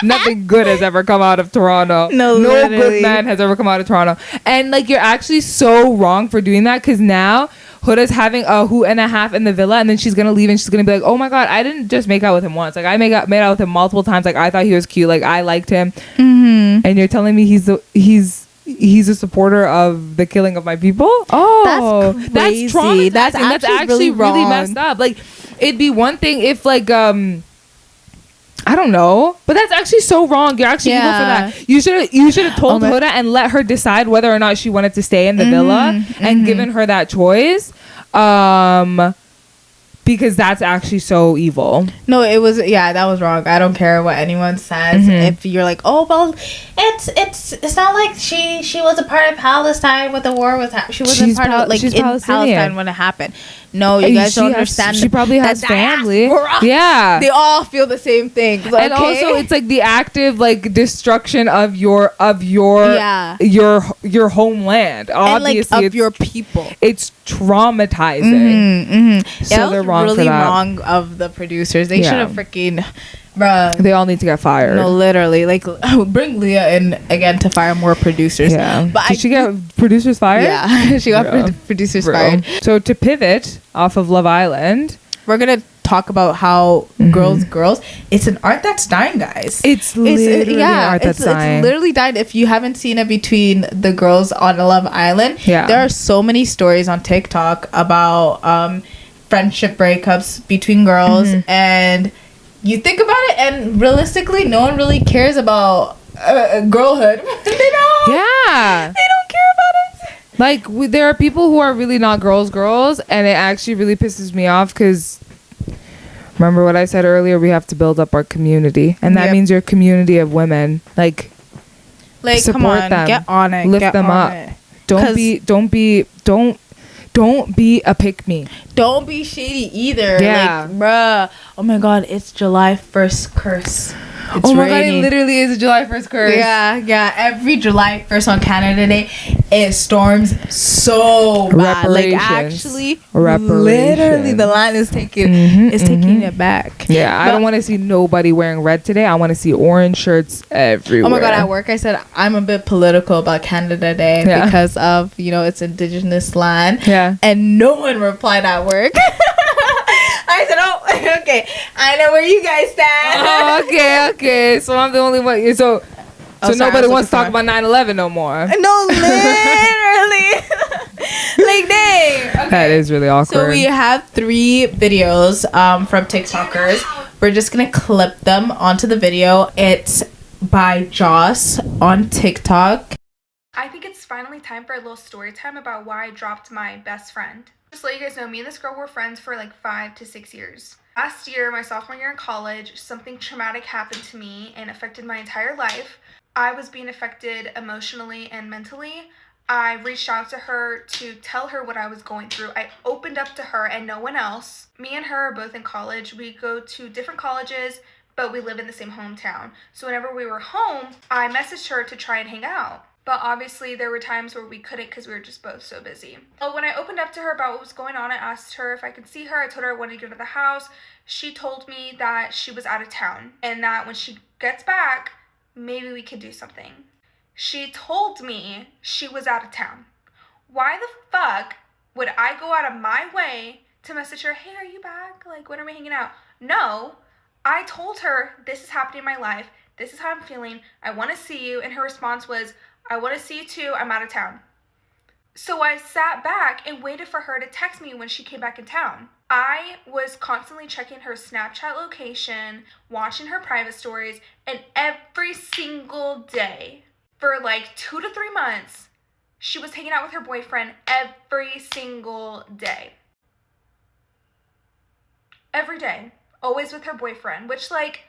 nothing good has ever come out of Toronto. No good man has ever come out of Toronto. And like, you're actually so wrong for doing that, because now Huda's having a hoot and a half in the villa, and then she's gonna leave and she's gonna be like, oh my god, I didn't just make out with him once. Like, I made out with him multiple times. Like, I thought he was cute. Like, I liked him. And you're telling me he's a supporter of the killing of my people? Oh, that's traumatizing. That's actually really messed up. Like, it'd be one thing if, like, I don't know, but that's actually so wrong. You're actually evil for that. You should have told Huda and let her decide whether or not she wanted to stay in the villa, and given her that choice. Because that's actually so evil. No, it was, that was wrong. I don't care what anyone says. If you're like, oh well, it's not like she was a part of Palestine when the war was she wasn't part of, like, in Palestine when it happened. No, you guys don't understand. She probably has family. Yeah, they all feel the same thing. Okay? And also, it's like the active, like, destruction of your homeland. Obviously, and, like, of your people. It's traumatizing. So they're wrong really for that. Wrong of the producers. They should have freaking. Bruh. They all need to get fired. No, literally. Like, bring Leah in again to fire more producers. Yeah. But did she get producers fired? Yeah. She got producers fired. So to pivot off of Love Island, we're going to talk about how girls, it's an art that's dying, guys. It's literally an art that's dying. It's literally dying. If you haven't seen it between the girls on Love Island, there are so many stories on TikTok about friendship breakups between girls, and you think about it, and realistically, no one really cares about girlhood. They don't. Yeah. They don't care about it. Like, there are people who are really not girls, and it actually really pisses me off, because remember what I said earlier? We have to build up our community, and that means your community of women. Like support come on, them, get on it, lift them up. Don't be a pick me. Don't be shady either. Yeah. Like, bruh. Oh my god, it's July 1st curse. It's my god, it literally is a July 1st curse. Yeah. Every July 1st on Canada Day, it storms so bad. Like, actually, literally, the line is taking it back. Yeah, I don't want to see nobody wearing red today. I want to see orange shirts everywhere. Oh my god, at work I said I'm a bit political about Canada Day because of, it's Indigenous land. Yeah. And no one replied at work. I said, oh, okay. I know where you guys stand. Oh, okay. So I'm the only one. So nobody wants to talk about 9/11 no more. No, literally. Like, dang. Okay. That is really awkward. So we have 3 videos from TikTokers. We're just going to clip them onto the video. It's by Joss on TikTok. I think it's finally time for a little story time about why I dropped my best friend. Just to let you guys know, me and this girl were friends for like 5 to 6 years. Last year, my sophomore year in college, something traumatic happened to me and affected my entire life. I was being affected emotionally and mentally. I reached out to her to tell her what I was going through. I opened up to her and no one else. Me and her are both in college. We go to different colleges, but we live in the same hometown. So whenever we were home, I messaged her to try and hang out. But obviously there were times where we couldn't because we were just both so busy. So when I opened up to her about what was going on, I asked her if I could see her. I told her I wanted to go to the house. She told me that she was out of town and that when she gets back, maybe we could do something. She told me she was out of town. Why the fuck would I go out of my way to message her, hey, are you back? Like, when are we hanging out? No, I told her this is happening in my life. This is how I'm feeling. I want to see you. And her response was, I want to see you too. I'm out of town. So I sat back and waited for her to text me when she came back in town. I was constantly checking her Snapchat location, watching her private stories, and every single day for like 2 to 3 months, she was hanging out with her boyfriend every single day. Every day. Always with her boyfriend, which, like,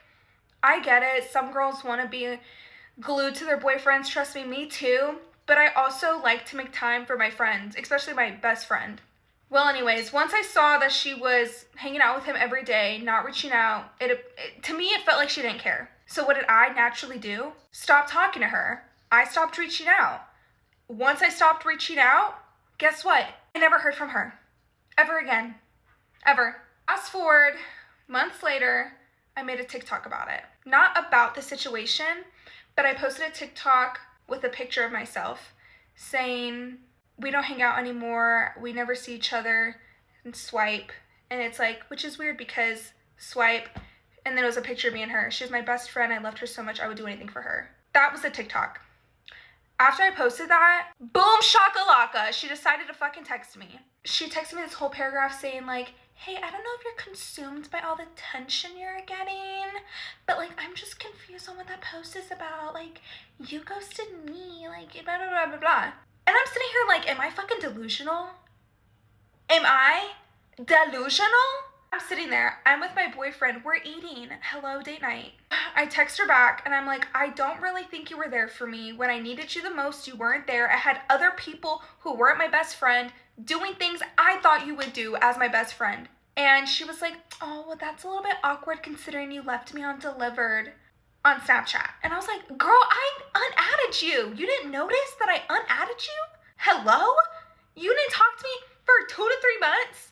I get it. Some girls want to be glued to their boyfriends. Trust me too. but I also like to make time for my friends, especially my best friend. Well, anyways, once I saw that she was hanging out with him every day, not reaching out, to me, it felt like she didn't care. So what did I naturally do? Stop talking to her. I stopped reaching out. Once I stopped reaching out, guess what? I never heard from her. Ever again. Ever. Fast forward, months later, I made a TikTok about it. Not about the situation, but I posted a TikTok with a picture of myself saying, we don't hang out anymore, we never see each other, and swipe. And it's like, which is weird because swipe, and then it was a picture of me and her. She was my best friend. I loved her so much. I would do anything for her. That was the TikTok. After I posted that, boom, shakalaka, she decided to fucking text me. She texted me this whole paragraph saying like, hey, I don't know if you're consumed by all the attention you're getting, but like, I'm just confused on what that post is about. Like, you ghosted me, like, blah, blah, blah, blah, blah. And I'm sitting here like, am I fucking delusional? Am I delusional? I'm sitting there, I'm with my boyfriend, we're eating, hello, date night. I text her back and I'm like, I don't really think you were there for me. When I needed you the most, you weren't there. I had other people who weren't my best friend doing things I thought you would do as my best friend. And she was like, oh, well, that's a little bit awkward considering you left me undelivered on Snapchat. And I was like, girl, I unadded you. You didn't notice that I unadded you? Hello? You didn't talk to me for 2 to 3 months?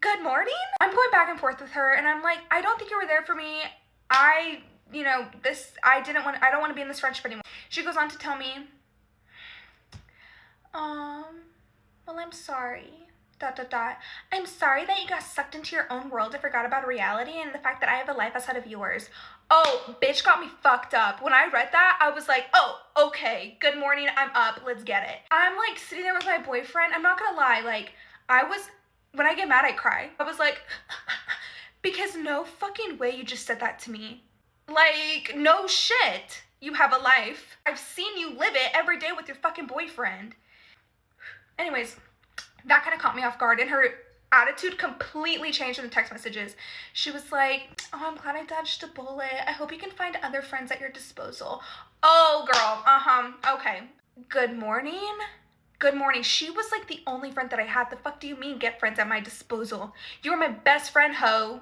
Good morning? I'm going back and forth with her and I'm like, I don't think you were there for me. I don't want to be in this friendship anymore. She goes on to tell me, well, I'm sorry. ... I'm sorry that you got sucked into your own world and forgot about reality and the fact that I have a life outside of yours. Oh, bitch got me fucked up. When I read that, I was like, oh, okay, good morning, I'm up, let's get it. I'm like sitting there with my boyfriend. I'm not gonna lie, like, when I get mad, I cry. I was like, because no fucking way you just said that to me. Like, no shit. You have a life. I've seen you live it every day with your fucking boyfriend. Anyways, that kind of caught me off guard, and her attitude completely changed in the text messages. She was like, oh, I'm glad I dodged a bullet. I hope you can find other friends at your disposal. Oh, girl, okay. Good morning? Good morning. She was like the only friend that I had. The fuck do you mean get friends at my disposal? You were my best friend, hoe,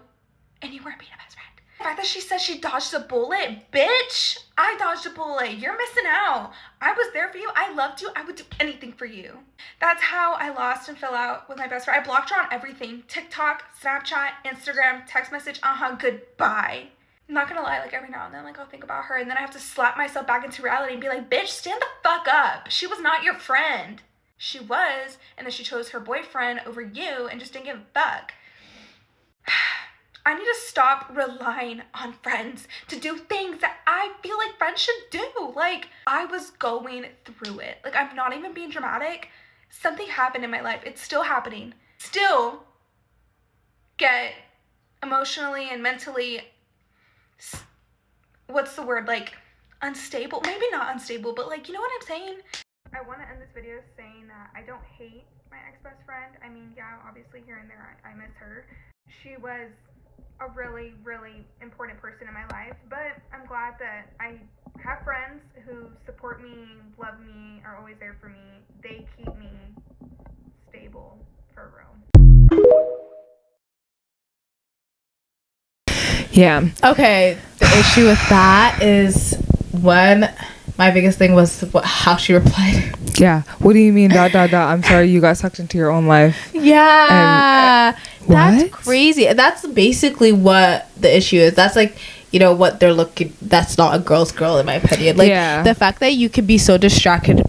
and you weren't being a best friend. The fact that she says she dodged a bullet, bitch, I dodged a bullet. You're missing out. I was there for you. I loved you. I would do anything for you. That's how I lost and fell out with my best friend. I blocked her on everything. TikTok, Snapchat, Instagram, text message, goodbye. I'm not gonna lie, like every now and then, like I'll think about her and then I have to slap myself back into reality and be like, bitch, stand the fuck up. She was not your friend. She was, and then she chose her boyfriend over you and just didn't give a fuck. I need to stop relying on friends to do things that I feel like friends should do. Like, I was going through it. Like, I'm not even being dramatic. Something happened in my life. It's still happening. Still get emotionally and mentally, what's the word, like, unstable? Maybe not unstable, but like, you know what I'm saying? I want to end this video saying that I don't hate my ex-best friend. I mean, yeah, obviously here and there I miss her. She was a really, really important person in my life, but I'm glad that I have friends who support me, love me, are always there for me. They keep me stable, for real. Yeah. Okay, the issue with that is when my biggest thing was how she replied. Yeah. What do you mean, ... I'm sorry you got sucked into your own life. Yeah. That's what? crazy. That's basically what the issue is. That's like, you know, what they're looking. That's not a girl's girl, in my opinion. Like, the fact that you could be so distracted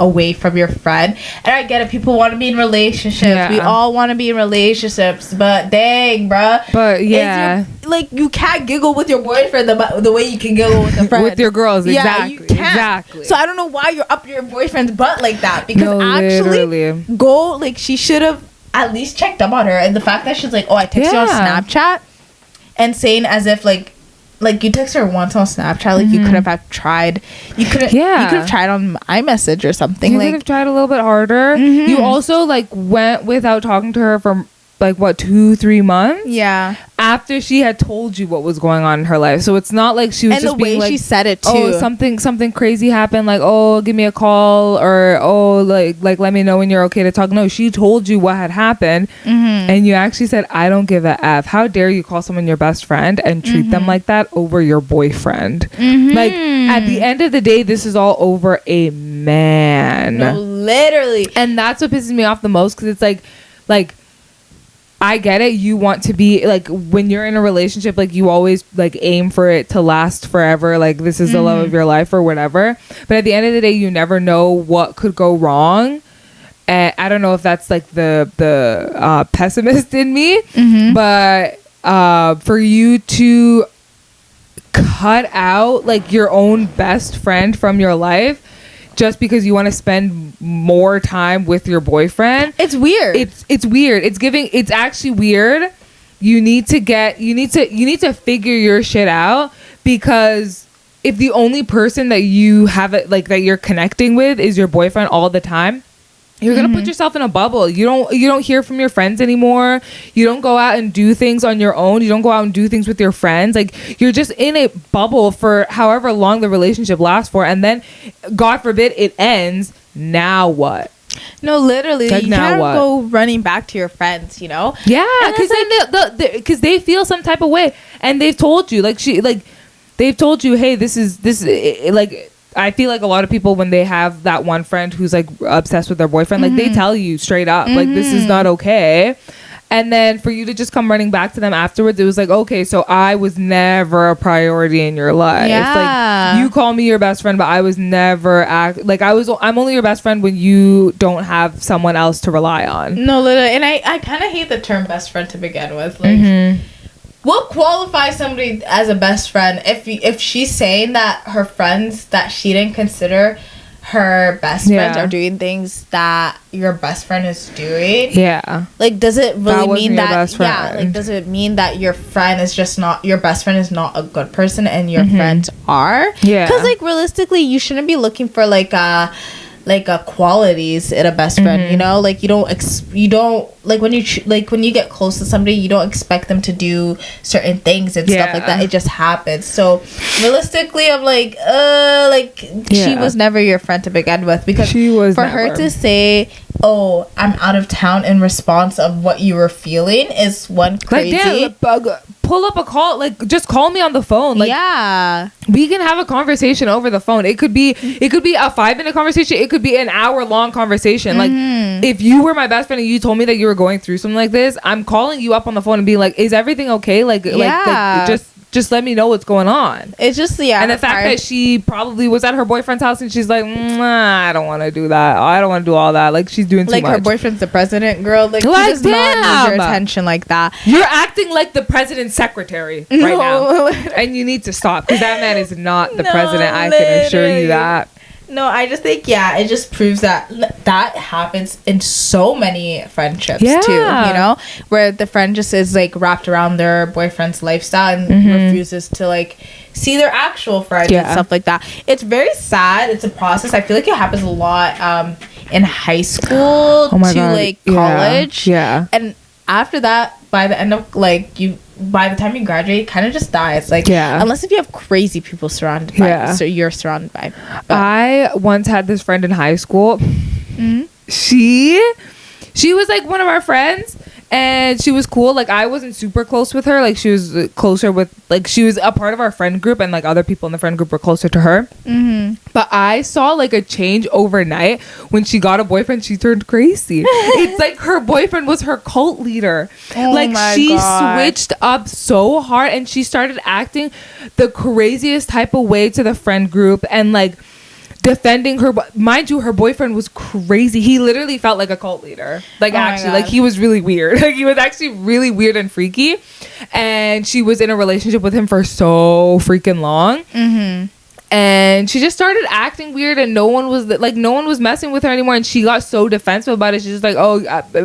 away from your friend. And I get it. People want to be in relationships. Yeah. We all want to be in relationships. But dang, bruh. But yeah. Like, you can't giggle with your boyfriend the way you can giggle with a friend. With your girls, exactly. Yeah, you can't. Exactly. So I don't know why you're up your boyfriend's butt like that. Because literally. She should have at least checked up on her. And the fact that she's like, oh, I text you on Snapchat, and saying as if like you text her once on Snapchat, like, you could have tried. You could have tried on iMessage or something. You could have tried a little bit harder. You also like went without talking to her for like what, 2-3 months. Yeah. after she had told you what was going on in her life. So it's not like she was and just the way being like, she said it too. oh, something crazy happened, like, oh, give me a call, or oh, like let me know when you're okay to talk. No, she told you what had happened, and you actually said, I don't give a F. How dare you call someone your best friend and treat them like that over your boyfriend? Like, at the end of the day, this is all over a man. No, literally. And that's what pisses me off the most, because it's like I get it. You want to be like, when you're in a relationship, like you always like aim for it to last forever. Like this is the love of your life or whatever. But at the end of the day, you never know what could go wrong. And I don't know if that's like the pessimist in me, but for you to cut out like your own best friend from your life just because you want to spend more time with your boyfriend, It's weird. It's weird. It's actually weird. You need to figure your shit out, because if the only person that you have it like that you're connecting with is your boyfriend all the time, you're gonna put yourself in a bubble. You don't hear from your friends anymore. You don't go out and do things on your own. You don't go out and do things with your friends. Like, you're just in a bubble for however long the relationship lasts for, and then God forbid it ends. Now what? No, literally, Like, you now can't what? go running back to your friends, you know? Yeah, And because it's because they feel some type of way, and they've told you, they've told you, hey, this is like. I feel like a lot of people, when they have that one friend who's like obsessed with their boyfriend, like they tell you straight up, like, this is not okay. And then for you to just come running back to them afterwards, it was like, okay, so I was never a priority in your life. Yeah. Like, you call me your best friend, but I was never I'm only your best friend when you don't have someone else to rely on. No, literally. And I kind of hate the term best friend to begin with. Like, what qualifies somebody as a best friend if she's saying that her friends that she didn't consider her best friends are doing things that your best friend is doing? Yeah. Like, does it really mean that? Best friend. Yeah. Like, does it mean that your friend is just not your best friend is not a good person and your friends are? Yeah. Because like realistically, you shouldn't be looking for like qualities in a best friend, you know, like you don't like when you get close to somebody, you don't expect them to do certain things and stuff like that. It just happens. So realistically, I'm like she was never your friend to begin with, because she was for her to say, oh, I'm out of town in response of what you were feeling is one crazy. Like, pull up a call, like just call me on the phone. Like, yeah, we can have a conversation over the phone. It could be a 5-minute conversation. It could be an hour-long conversation. Like, if you were my best friend and you told me that you were going through something like this, I'm calling you up on the phone and being like, is everything okay? Like just let me know what's going on. It's just, yeah. And the fact that she probably was at her boyfriend's house and she's like, I don't want to do that. I don't want to do all that. Like, she's doing too much. Like, her boyfriend's the president, girl. Like, he does not need your attention like that. You're acting like the president's secretary right now. And you need to stop, because that man is not the president. I can assure you that. No, I just think, it just proves that happens in so many friendships too, you know, where the friend just is like wrapped around their boyfriend's lifestyle and refuses to like see their actual friends and stuff like that. It's very sad. It's a process. I feel like it happens a lot in high school to like college. Yeah. And after that, by the end of by the time you graduate, it kind of just dies. Like, unless if you have crazy people surrounded by, so you're surrounded by. But I once had this friend in high school. She was like one of our friends, and she was cool. Like, I wasn't super close with her. Like, she was closer with, like, she was a part of our friend group, and like other people in the friend group were closer to her. But I saw like a change overnight when she got a boyfriend. She turned crazy. It's like her boyfriend was her cult leader. She switched up so hard, and she started acting the craziest type of way to the friend group, and like defending her. Mind you, her boyfriend was crazy. He literally felt like a cult leader. Like, actually, like, he was really weird. Like, he was actually really weird and freaky, and she was in a relationship with him for so freaking long. And she just started acting weird, and no one was messing with her anymore, and she got so defensive about it. She's just like,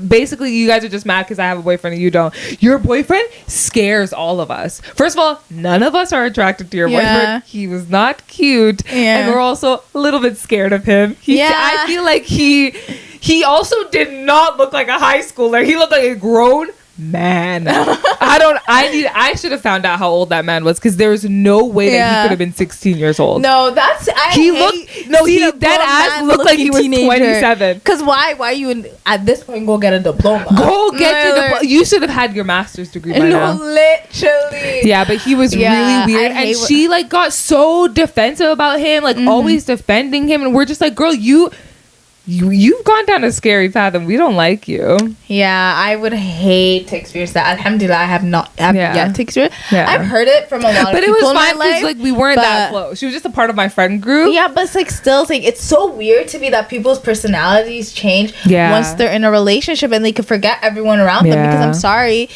basically, you guys are just mad because I have a boyfriend and you don't. Your boyfriend scares all of us. First of all, none of us are attracted to your boyfriend. He was not cute, and we're also a little bit scared of him. I feel like he also did not look like a high schooler. He looked like a grown man. I should have found out how old that man was, because there was no way that he could have been 16 years old. No, that's he dead ass looked like he was 27. Because why you at this point go get a diploma? Go get your diploma. You should have had your master's degree by now. Literally. Yeah, but he was really weird, and she like got so defensive about him, like always defending him, and we're just like, girl, you've gone down a scary path, and we don't like you. Yeah, I would hate to experience that. Alhamdulillah, I have yet to experience. Yeah. I've heard it from a lot of people. But it was fine because like we weren't that close. She was just a part of my friend group. Yeah, but it's like still, it's like it's so weird to me that people's personalities change once they're in a relationship, and they can forget everyone around them. Because I'm sorry.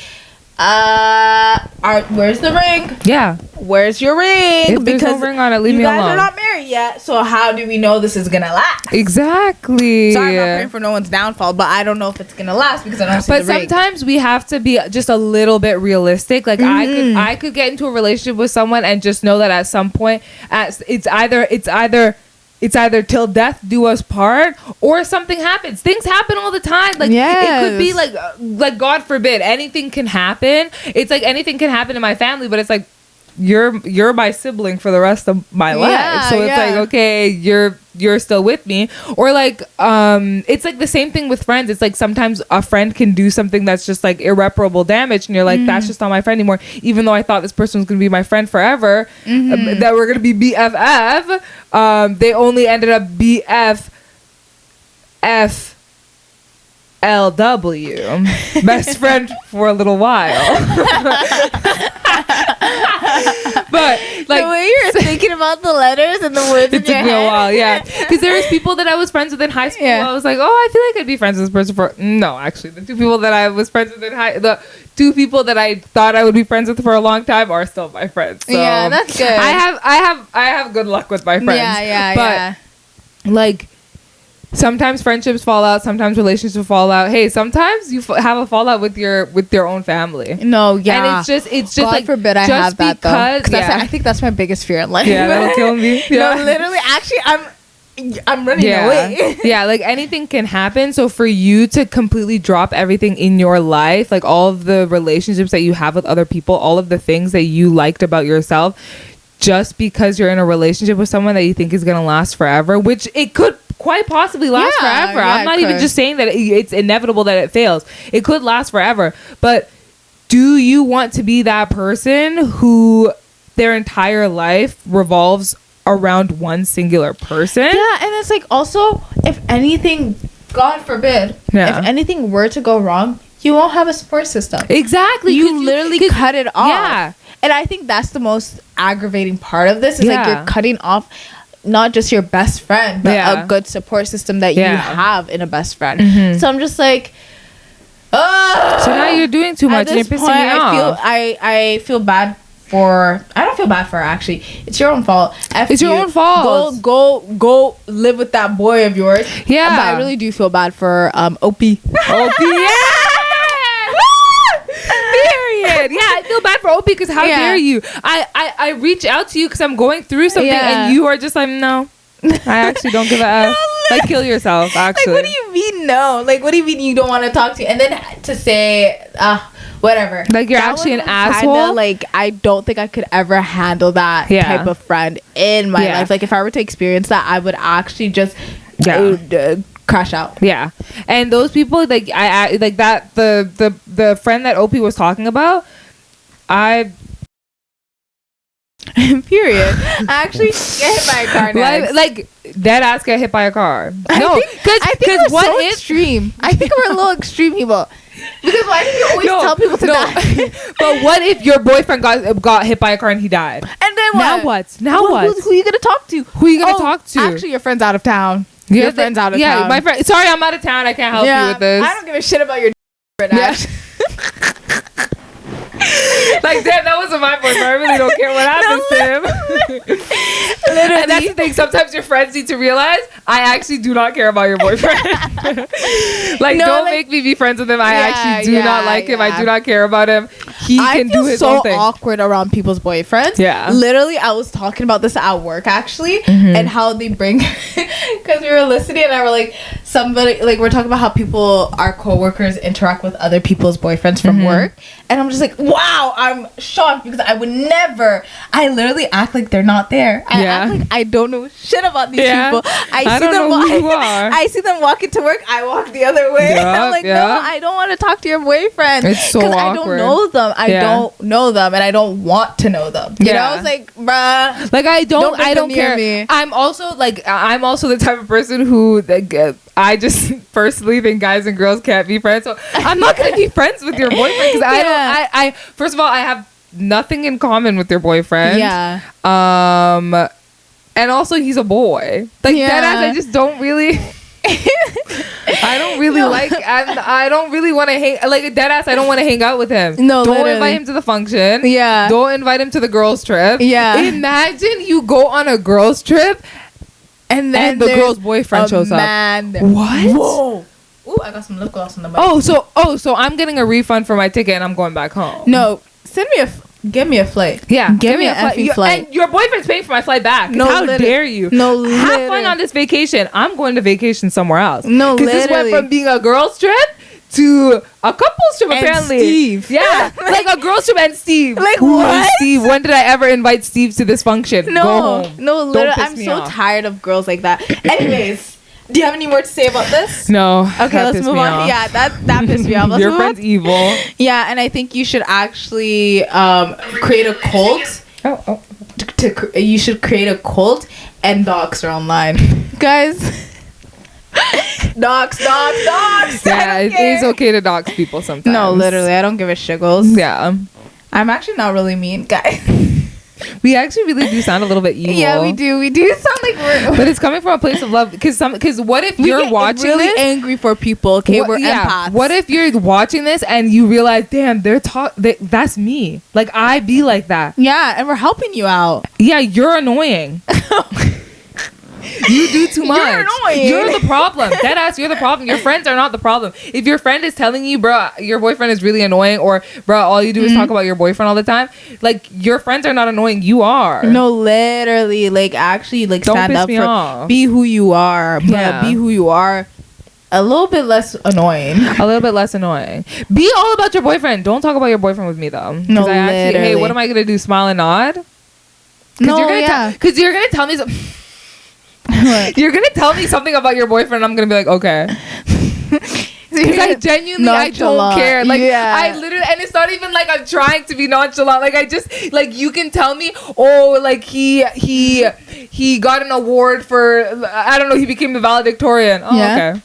Where's the ring? Yeah. Where's your ring? If there's no ring on it, leave me alone. You guys are not married yet, so how do we know this is gonna last? Exactly. Sorry, I'm not praying for no one's downfall, but I don't know if it's gonna last because I don't see the ring. But sometimes we have to be just a little bit realistic. Like I could get into a relationship with someone and just know that at some point, it's either till death do us part, or something happens. Things happen all the time. Like it could be like God forbid, anything can happen. It's like anything can happen in my family, but it's like you're my sibling for the rest of my life. So it's like, okay, you're still with me. Or like it's like the same thing with friends. It's like sometimes a friend can do something that's just like irreparable damage, and you're like, that's just not my friend anymore, even though I thought this person was gonna be my friend forever, that we're gonna be BFF. They only ended up BFFLW, best friend for a little while. But like the way you're thinking about the letters and the words, it took me a while, because there was people that I was friends with in high school. I was like, oh, I feel like I'd be friends with this person for actually the two people that I was friends with the two people that I thought I would be friends with for a long time are still my friends. So yeah, that's good. I have good luck with my friends. But like sometimes friendships fall out, sometimes relationships fall out. Hey, sometimes you have a fallout with your own family. No, yeah, and it's just God like forbid I have that though. Because I think that's my biggest fear in life. Yeah, that'll kill me. Yeah. No, literally, actually, I'm running away. Yeah, like anything can happen. So for you to completely drop everything in your life, like all of the relationships that you have with other people, all of the things that you liked about yourself, just because you're in a relationship with someone that you think is gonna last forever, which it could quite possibly last forever. I'm not even just saying that it's inevitable that it fails. It could last forever. But do you want to be that person who their entire life revolves around one singular person? Yeah, and it's like also, if anything, God forbid, if anything were to go wrong, you won't have a support system. Exactly. You literally cut it off. Yeah. And I think that's the most aggravating part of this is like you're cutting off not just your best friend, but a good support system that you have in a best friend. So I'm just like, so now you're doing too much and you're pissing me off. I feel bad for, I don't feel bad for her, actually. It's your own fault. It's your own fault. Go live with that boy of yours. Yeah. But I really do feel bad for Opie. Period. Yeah, I feel bad for Opie because how dare you? I reach out to you because I'm going through something and you are just like, no, I actually don't give a F. Like, kill yourself, actually. Like, what do you mean no? Like, what do you mean you don't want to talk to you? And then to say, whatever. Like, you're actually an asshole? Like, I don't think I could ever handle that type of friend in my life. Like, if I were to experience that, I would actually just crash out. Yeah. And those people, like, I like that, the friend that Opie was talking about, period. I actually get hit by a car next. Like dead ass get hit by a car. No, because what is extreme? I think we're a little extreme people. Because why do you always tell people to die? But what if your boyfriend got hit by a car and he died? And then what? Now what? Who are you gonna talk to? Talk to? Actually, your friend's out of town. Your friend's out of town. Yeah, my friend. Sorry, I'm out of town. I can't help you with this. I don't give a shit about your right now. Like, damn, that wasn't my boyfriend. I really don't care what happens to him. And that's the thing. Sometimes your friends need to realize I actually do not care about your boyfriend. Like, no, don't make me be friends with him. I actually do not like him. I do not care about him. He can do his own thing. I feel so awkward around people's boyfriends. Yeah. Literally, I was talking about this at work actually, and how they bring, because we were listening and I were like, somebody, like, we're talking about how people, our coworkers, interact with other people's boyfriends from work, and I'm just like, wow, I'm shocked because I would never. I literally act like they're not there. I act like I don't know shit about these people. I see them walk into work. I walk the other way. I'm like, no, I don't want to talk to your boyfriend. It's so awkward. I don't know them. I don't know them, and I don't want to know them. You know, I was like, bruh. Like, I don't care. Me. I'm also the type of person who, like, I just personally think guys and girls can't be friends. So I'm not gonna be friends with your boyfriend because I first of all, I have nothing in common with your boyfriend. Yeah. And also he's a boy. Like, that I just don't really. I don't really like. I don't really want to hang. Like, deadass, I don't want to hang out with him. No, don't literally. invite him to the function. Yeah. Don't invite him to the girls' trip. Yeah. Imagine you go on a girls' trip, and then the girl's boyfriend shows up. What? Whoa. Ooh, I got some lip gloss on the mic. So I'm getting a refund for my ticket and I'm going back home. No, give me a flight. Yeah, give me a flight. And your boyfriend's paying for my flight back. No, how dare you? No, have fun on this vacation. I'm going to vacation somewhere else. No, because this went from being a girls trip to a couples trip, and apparently. Steve. Yeah, like a girls trip and Steve. Like, who what? Is Steve? When did I ever invite Steve to this function? No, go home. no, literally, I'm so tired of girls like that. Anyways. Do you have any more to say about this? No. Okay, let's move on. Yeah, that pissed me off. Your friend's evil. Yeah, and I think you should actually create a cult. You should create a cult and dox her online, guys. dox. Yeah, it is okay to dox people sometimes. No, literally, I don't give a shiggles. Yeah, I'm actually not really mean, guys. We actually really do sound a little bit evil. Yeah, we do. We do sound like we're... But it's coming from a place of love. Because what if you're watching really this? Angry for people, okay? We're empaths. What if you're watching this and you realize, damn, that's me. Like, I be like that. Yeah, and we're helping you out. Yeah, you're annoying. You do too much. You're annoying. You're the problem. Deadass, you're the problem. Your friends are not the problem. If your friend is telling you, bro, your boyfriend is really annoying, or bro, all you do is talk about your boyfriend all the time, like, your friends are not annoying. You are. No, literally, like, actually, like, don't stand piss up me for off. Be who you are. But be who you are. A little bit less annoying. A little bit less annoying. Be all about your boyfriend. Don't talk about your boyfriend with me though. No, literally. Hey, what am I gonna do? Smile and nod? No, because you're gonna tell me you're gonna tell me something about your boyfriend. I'm gonna be like, okay. Because I genuinely, I don't care. Like, I literally, and it's not even like I'm trying to be nonchalant. Like, I just, like, you can tell me, oh, like, he got an award for, I don't know, he became the valedictorian. Oh, okay.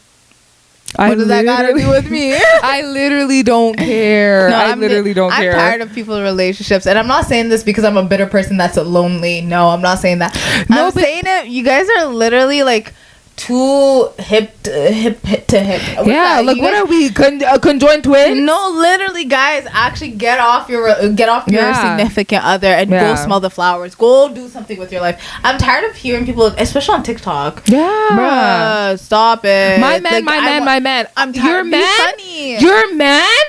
What does that got to do with me? I literally don't care. No, I literally don't care. I'm tired of people's relationships. And I'm not saying this because I'm a bitter person that's lonely. No, I'm not saying that. No, I'm saying it. You guys are literally like too hip to hip. Yeah, like, what are we, conjoined twins? No, literally, guys, actually get off your significant other and go smell the flowers. Go do something with your life. I'm tired of hearing people, especially on TikTok. Yeah, bruh, stop it. My man. I'm tired. Your man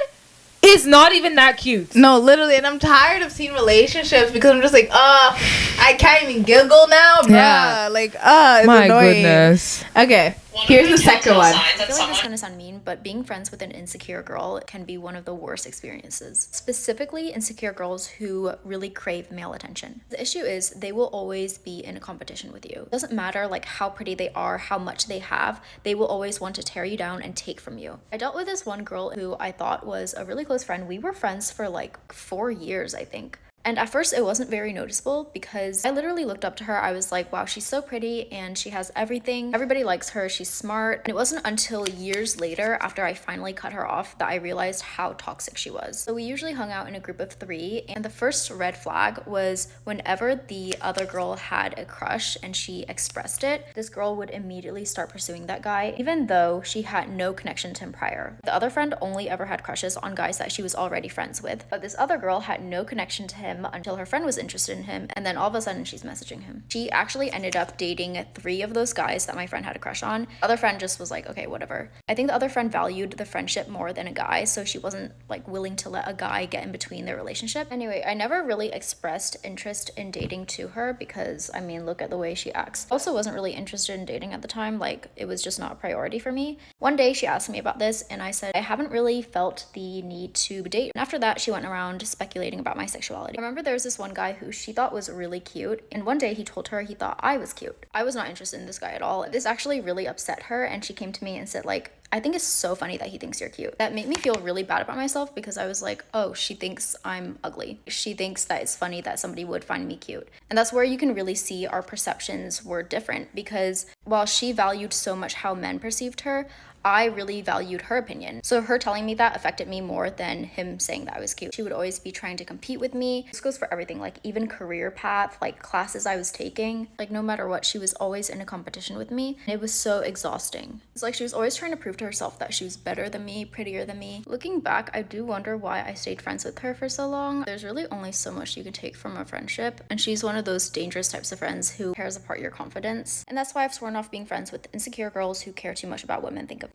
is not even that cute. No, literally, and I'm tired of seeing relationships because I'm just like, I can't even giggle now, bruh. Yeah. Like, it's my annoying. Goodness. Okay, here's the second one. I feel like this is gonna sound mean, but being friends with an insecure girl can be one of the worst experiences. Specifically, insecure girls who really crave male attention. The issue is they will always be in a competition with you. It doesn't matter like how pretty they are, how much they have, they will always want to tear you down and take from you. I dealt with this one girl who I thought was a really close friend. We were friends for like 4 years, I think. And at first it wasn't very noticeable because I literally looked up to her. I was like, wow, she's so pretty and she has everything. Everybody likes her. She's smart. And it wasn't until years later after I finally cut her off that I realized how toxic she was. So we usually hung out in a group of 3. And the first red flag was whenever the other girl had a crush and she expressed it, this girl would immediately start pursuing that guy, even though she had no connection to him prior. The other friend only ever had crushes on guys that she was already friends with. But this other girl had no connection to him him until her friend was interested in him, and then all of a sudden she's messaging him. She actually ended up dating 3 of those guys that my friend had a crush on. The other friend just was like, okay, whatever. I think the other friend valued the friendship more than a guy, so she wasn't like willing to let a guy get in between their relationship. Anyway, I never really expressed interest in dating to her because, I mean, look at the way she acts. I also wasn't really interested in dating at the time, like it was just not a priority for me. One day she asked me about this and I said I haven't really felt the need to date. And after that she went around speculating about my sexuality. I remember there was this one guy who she thought was really cute, and one day he told her he thought I was cute. I was not interested in this guy at all. This actually really upset her, and she came to me and said like, I think it's so funny that he thinks you're cute. That made me feel really bad about myself because I was like, oh, she thinks I'm ugly. She thinks that it's funny that somebody would find me cute. And that's where you can really see our perceptions were different, because while she valued so much how men perceived her, I really valued her opinion. So her telling me that affected me more than him saying that I was cute. She would always be trying to compete with me. This goes for everything, like even career path, like classes I was taking. Like no matter what, she was always in a competition with me. It was so exhausting. It's like she was always trying to prove to herself that she was better than me, prettier than me. Looking back, I do wonder why I stayed friends with her for so long. There's really only so much you can take from a friendship, and she's one of those dangerous types of friends who tears apart your confidence. And that's why I've sworn off being friends with insecure girls who care too much about what men think of.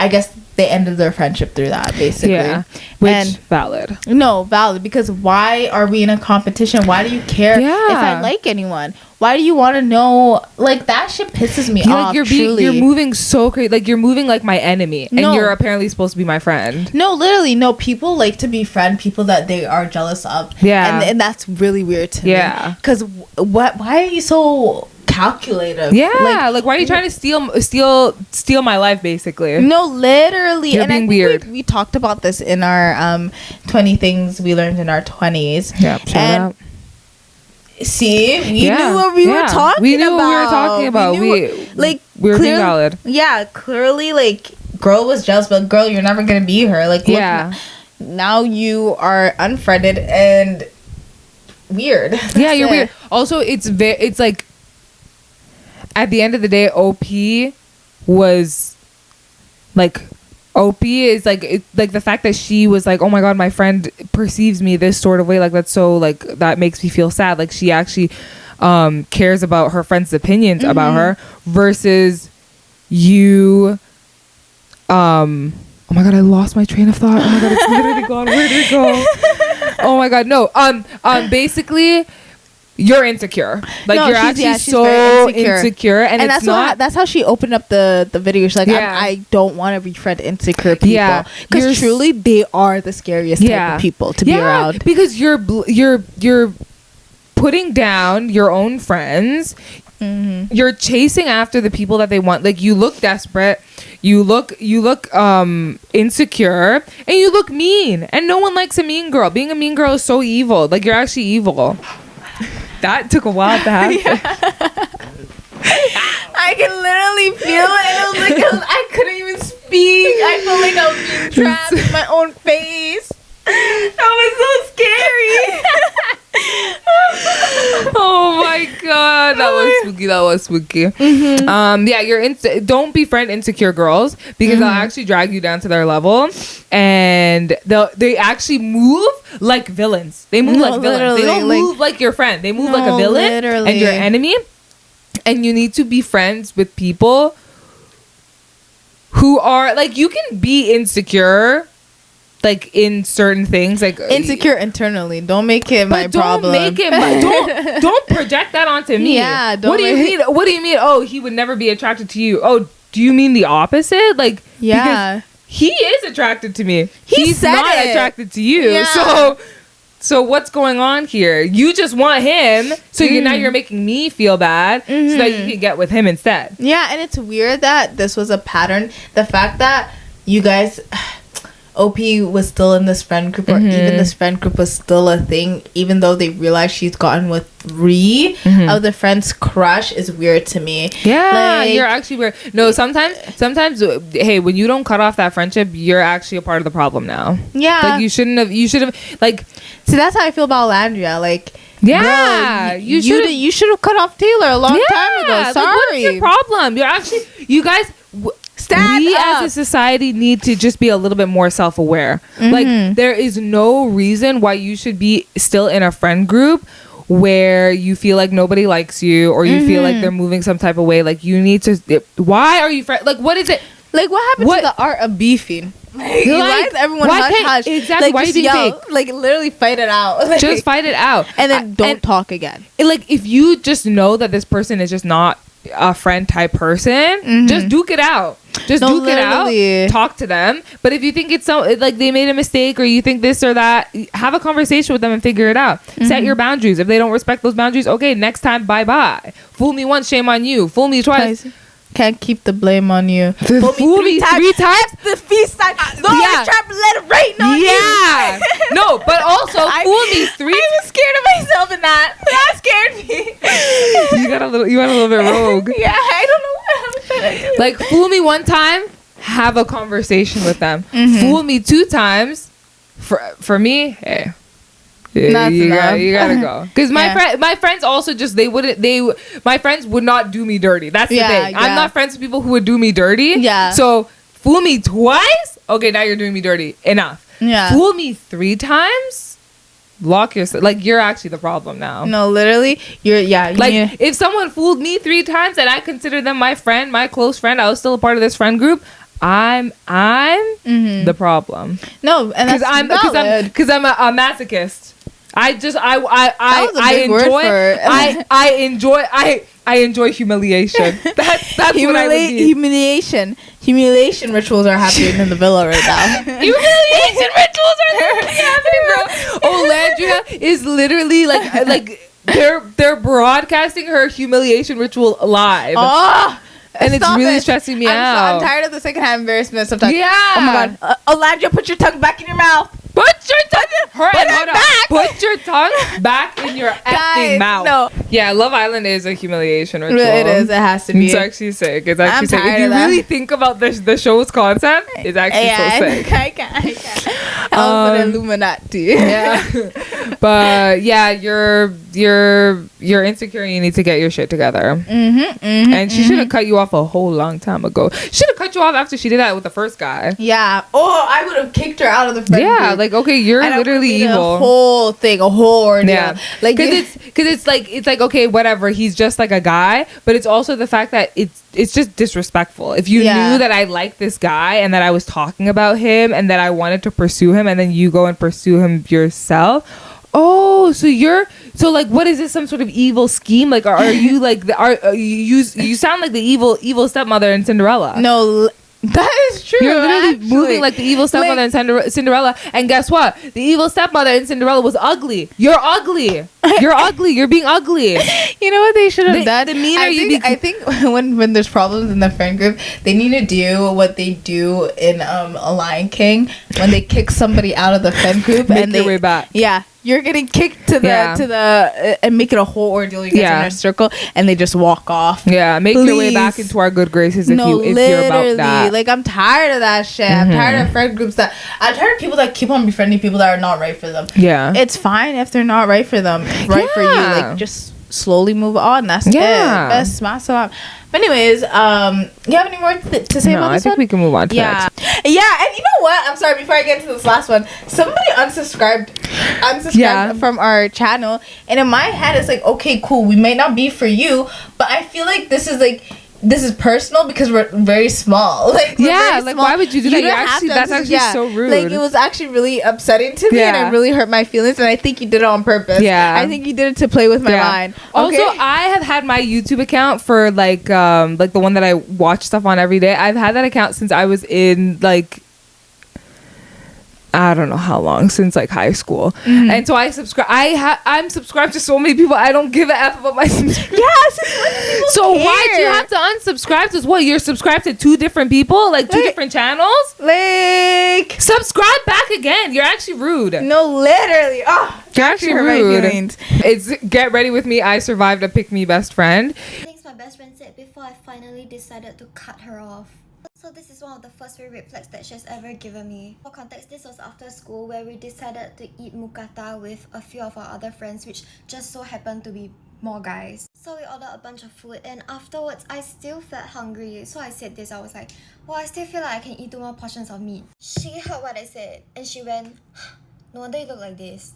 I guess they ended their friendship through that, basically. Yeah, which and valid. No, valid, because why are we in a competition? Why do you care if I like anyone? Why do you want to know? Like, that shit pisses me off. Like you're moving so crazy. Like you're moving like my enemy, and you're apparently supposed to be my friend. No, literally, no. People like to befriend people that they are jealous of. Yeah, and that's really weird to me. Yeah, because why are you so calculative? Yeah, like why are you trying to steal my life, basically? No, literally. You're being weird. We talked about this in our 20 things we learned in our 20s. Yeah, and see, we knew what we were talking about. We were being valid. Yeah, clearly, like, girl was jealous, but girl, you're never gonna be her. Like, look, now you are unfriended and weird. Yeah, you're weird. Also, it's like, at the end of the day, OP is like like the fact that she was like, oh my god, my friend perceives me this sort of way, like that's so, like that makes me feel sad. Like she actually cares about her friend's opinions about her, versus you oh my god, I lost my train of thought. Oh my god, it's literally gone. Where did it go? Oh my god, no. Basically, you're insecure. Like, no, you're actually so insecure, and it's that's how she opened up the video. She's like, I don't want to befriend insecure people, because truly they are the scariest type of people to be around, because you're putting down your own friends. You're chasing after the people that they want. Like, you look desperate, you look insecure, and you look mean, and no one likes a mean girl. Being a mean girl is so evil. Like, you're actually evil. That took a while to happen. I can literally feel it. It was like I couldn't even speak. I felt like I was being trapped in my own face. That was so scary. Oh my god, that was spooky. Don't befriend insecure girls, because they'll actually drag you down to their level, and they actually move like villains. They move like villains. They don't move like your friend. They move like a villain and your enemy. And you need to be friends with people who are like, you can be insecure, like in certain things, like insecure internally. Don't make it my problem. Don't project that onto me. Yeah. What do you mean? Oh, he would never be attracted to you. Oh, do you mean the opposite? Like, because he is attracted to me. He's not attracted to you. Yeah. So what's going on here? You just want him, so now you're making me feel bad, so that you can get with him instead. Yeah, and it's weird that this was a pattern. The fact that you guys, OP was still in this friend group, or even this friend group was still a thing, even though they realized she's gotten with 3 of the friends' crush, is weird to me. Yeah, like, you're actually weird. No, sometimes, hey, when you don't cut off that friendship, you're actually a part of the problem now. Yeah, like you should have, like. See, that's how I feel about Landria. Like, yeah, girl, you should have cut off Taylor a long time ago. Sorry, like, what's your problem? You're actually, you guys. we as a society need to just be a little bit more self-aware. Like, there is no reason why you should be still in a friend group where you feel like nobody likes you, or you feel like they're moving some type of way. Like, you need to, why are you like, what is it, like, what happened to the art of beefing? Like, why is everyone hush? Exactly. Like, why just do you yell, think? like, literally fight it out. Like, Just fight it out, and then don't talk again. Like, if you just know that this person is just not a friend type person, just duke it out. Just duke it out. Talk to them. But if you think it's like they made a mistake, or you think this or that, have a conversation with them and figure it out. Set your boundaries. If they don't respect those boundaries, okay, next time, bye. Fool me once, shame on you. Fool me twice. Can't keep the blame on you. Fool me three times. The feast time. Lord, trap, let it rain on you. Yeah. No, but also fool me three. I was scared of myself in that. That scared me. You went a little bit rogue. Yeah, I don't know what I'm trying to do. Like, fool me one time, have a conversation with them. Fool me 2 times. For me, hey. Yeah, you gotta go, because my friends also just my friends would not do me dirty. That's the thing. I'm not friends with people who would do me dirty. So fool me twice, okay, now you're doing me dirty. Enough. Fool me 3 times, lock yourself. Like, you're actually the problem now. No, literally, if someone fooled me 3 times and I consider them my friend, my close friend, I was still a part of this friend group, I'm the problem. No, and that's because I'm a masochist. I enjoy humiliation. That's what I would need. Humiliation rituals are happening in the villa right now. Humiliation rituals are happening, bro. Oh, Landria is literally like they're broadcasting her humiliation ritual live. Oh, and it's really stressing me out. I'm tired of the secondhand embarrassment sometimes. Yeah. Oh my god. Landria, put your tongue back in your mouth. Put your tongue back in your effing mouth. No. Yeah, Love Island is a humiliation ritual. It is. It has to be. It's actually sick. It's actually sick. If you really think about the show's concept, it's actually so sick. I can't. I'm an Illuminati. Yeah. But yeah, you're insecure and you need to get your shit together. And she should have cut you off a whole long time ago. She should have cut you off after she did that with the first guy. Yeah. Oh, I would have kicked her out of the friend group. Like, okay, you're literally evil. A whole thing, a whole ordeal. Yeah. Like, because it's like okay, whatever. He's just like a guy, but it's also the fact that it's just disrespectful. If you knew that I liked this guy and that I was talking about him and that I wanted to pursue him, and then you go and pursue him yourself. Oh, so like, what is this? Some sort of evil scheme? Like, are you like you sound like the evil stepmother in Cinderella? No. That is true. You're literally moving like the evil stepmother in Cinderella. And guess what? The evil stepmother in Cinderella was ugly. You're ugly. You're ugly. You're being ugly. You know what they should have done? I think when there's problems in the friend group, they need to do what they do in A Lion King when they kick somebody out of the friend group and their way back. Yeah. You're getting kicked to the and make it a whole ordeal. You get in a circle and they just walk off. Yeah, make your way back into our good graces if you're about that. Like, I'm tired of that shit. I'm tired of friend groups I'm tired of people that keep on befriending people that are not right for them. Yeah, it's fine if they're not right for them. Right for you, like, just slowly move on. That's it. Best massive. But anyways, you have any more to say about this one? I think we can move on to that. Yeah, and you know what? I'm sorry, before I get into this last one, somebody unsubscribed from our channel, and in my head it's like, okay, cool, we may not be for you, but I feel like this is personal because we're very small. Like, why would you do that? That's actually so rude. Like, it was actually really upsetting to me, and it really hurt my feelings, and I think you did it on purpose. Yeah, I think you did it to play with my mind. Also, I have had my YouTube account for like the one that I watch stuff on every day. I've had that account since I was in like, I don't know how long, since like high school. And so I subscribe. I'm subscribed to so many people. I don't give a F about my subscription. So why do you have to unsubscribe to what? You're subscribed to 2 different people, like 2 different channels. Like, subscribe back again. You're actually rude. No, literally. Oh, you're actually rude. It's Get Ready With Me. I survived a pick me best friend. Things my best friend said before I finally decided to cut her off. So this is one of the first few red flags that she has ever given me. For context, this was after school where we decided to eat mookata with a few of our other friends, which just so happened to be more guys. So we ordered a bunch of food, and afterwards I still felt hungry. So I said this, I was like, well, I still feel like I can eat 2 more portions of meat. She heard what I said and she went, no wonder you look like this.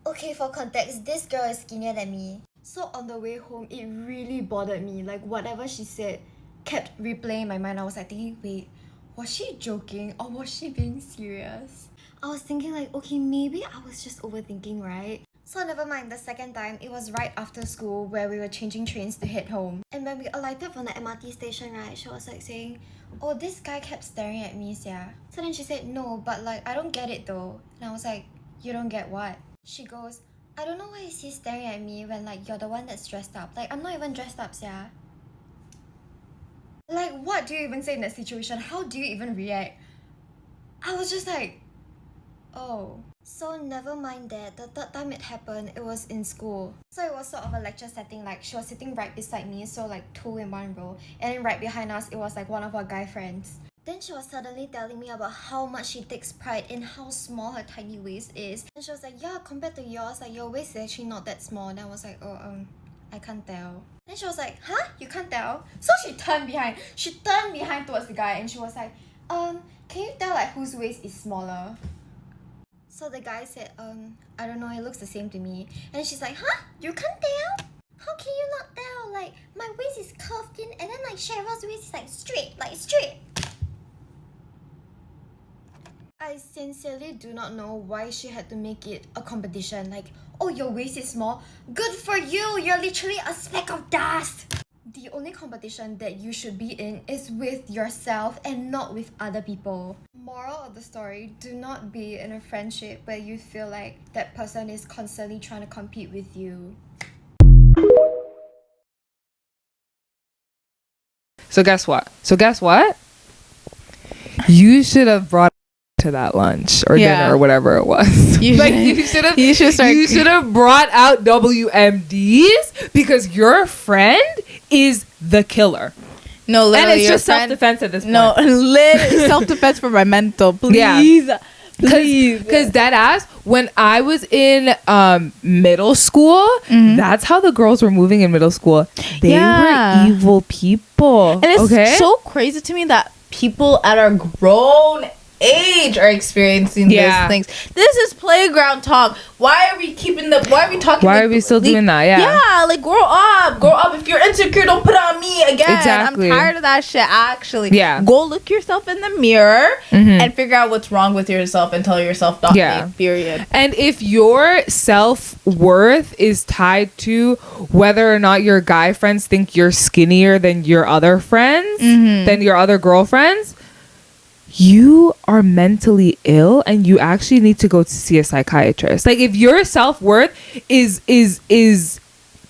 Okay, for context, this girl is skinnier than me. So on the way home, it really bothered me. Like whatever she said kept replaying in my mind. I was like thinking, wait, was she joking or was she being serious? I was thinking like, okay, maybe I was just overthinking, right? So never mind, the second time, it was right after school where we were changing trains to head home. And when we alighted from the MRT station, right, she was like saying, oh, this guy kept staring at me, yeah. So then she said, no, but like, I don't get it though. And I was like, you don't get what? She goes, I don't know why is he staring at me when like you're the one that's dressed up. Like, I'm not even dressed up, yeah. Like, what do you even say in that situation? How do you even react? I was just like, oh. So never mind that, the third time it happened, it was in school. So it was sort of a lecture setting, like she was sitting right beside me, so like 2 in 1 row. And then right behind us, it was like one of our guy friends. Then she was suddenly telling me about how much she takes pride in how small her tiny waist is. And she was like, yeah, compared to yours, like your waist is actually not that small. And I was like, oh, I can't tell. Then she was like, huh? You can't tell? So she turned behind. She turned behind towards the guy and she was like, can you tell like whose waist is smaller? So the guy said, I don't know, it looks the same to me. And she's like, huh? You can't tell? How can you not tell? Like, my waist is curved in and then like Cheryl's waist is like straight. I sincerely do not know why she had to make it a competition. Like, oh, your waist is small? Good for you! You're literally a speck of dust! The only competition that you should be in is with yourself and not with other people. Moral of the story, do not be in a friendship where you feel like that person is constantly trying to compete with you. So guess what? You should have brought to that lunch or dinner or whatever it was. You should have brought out WMDs because your friend is the killer. No, literally, and it's just self-defense at this point. No, literally self-defense for my mental. Please, please. Because that ass, when I was in middle school, that's how the girls were moving in middle school. They were evil people. And it's so crazy to me that people at our grown age are experiencing these things. This is playground talk. Why are we talking? Why are we still doing that? Yeah, like grow up. If you're insecure, don't put it on me again. Exactly. I'm tired of that shit. Actually, yeah. Go look yourself in the mirror and figure out what's wrong with yourself and tell yourself not me. Period. And if your self-worth is tied to whether or not your guy friends think you're skinnier than your other friends, than your other girlfriends, you are mentally ill and you actually need to go to see a psychiatrist. Like, if your self-worth is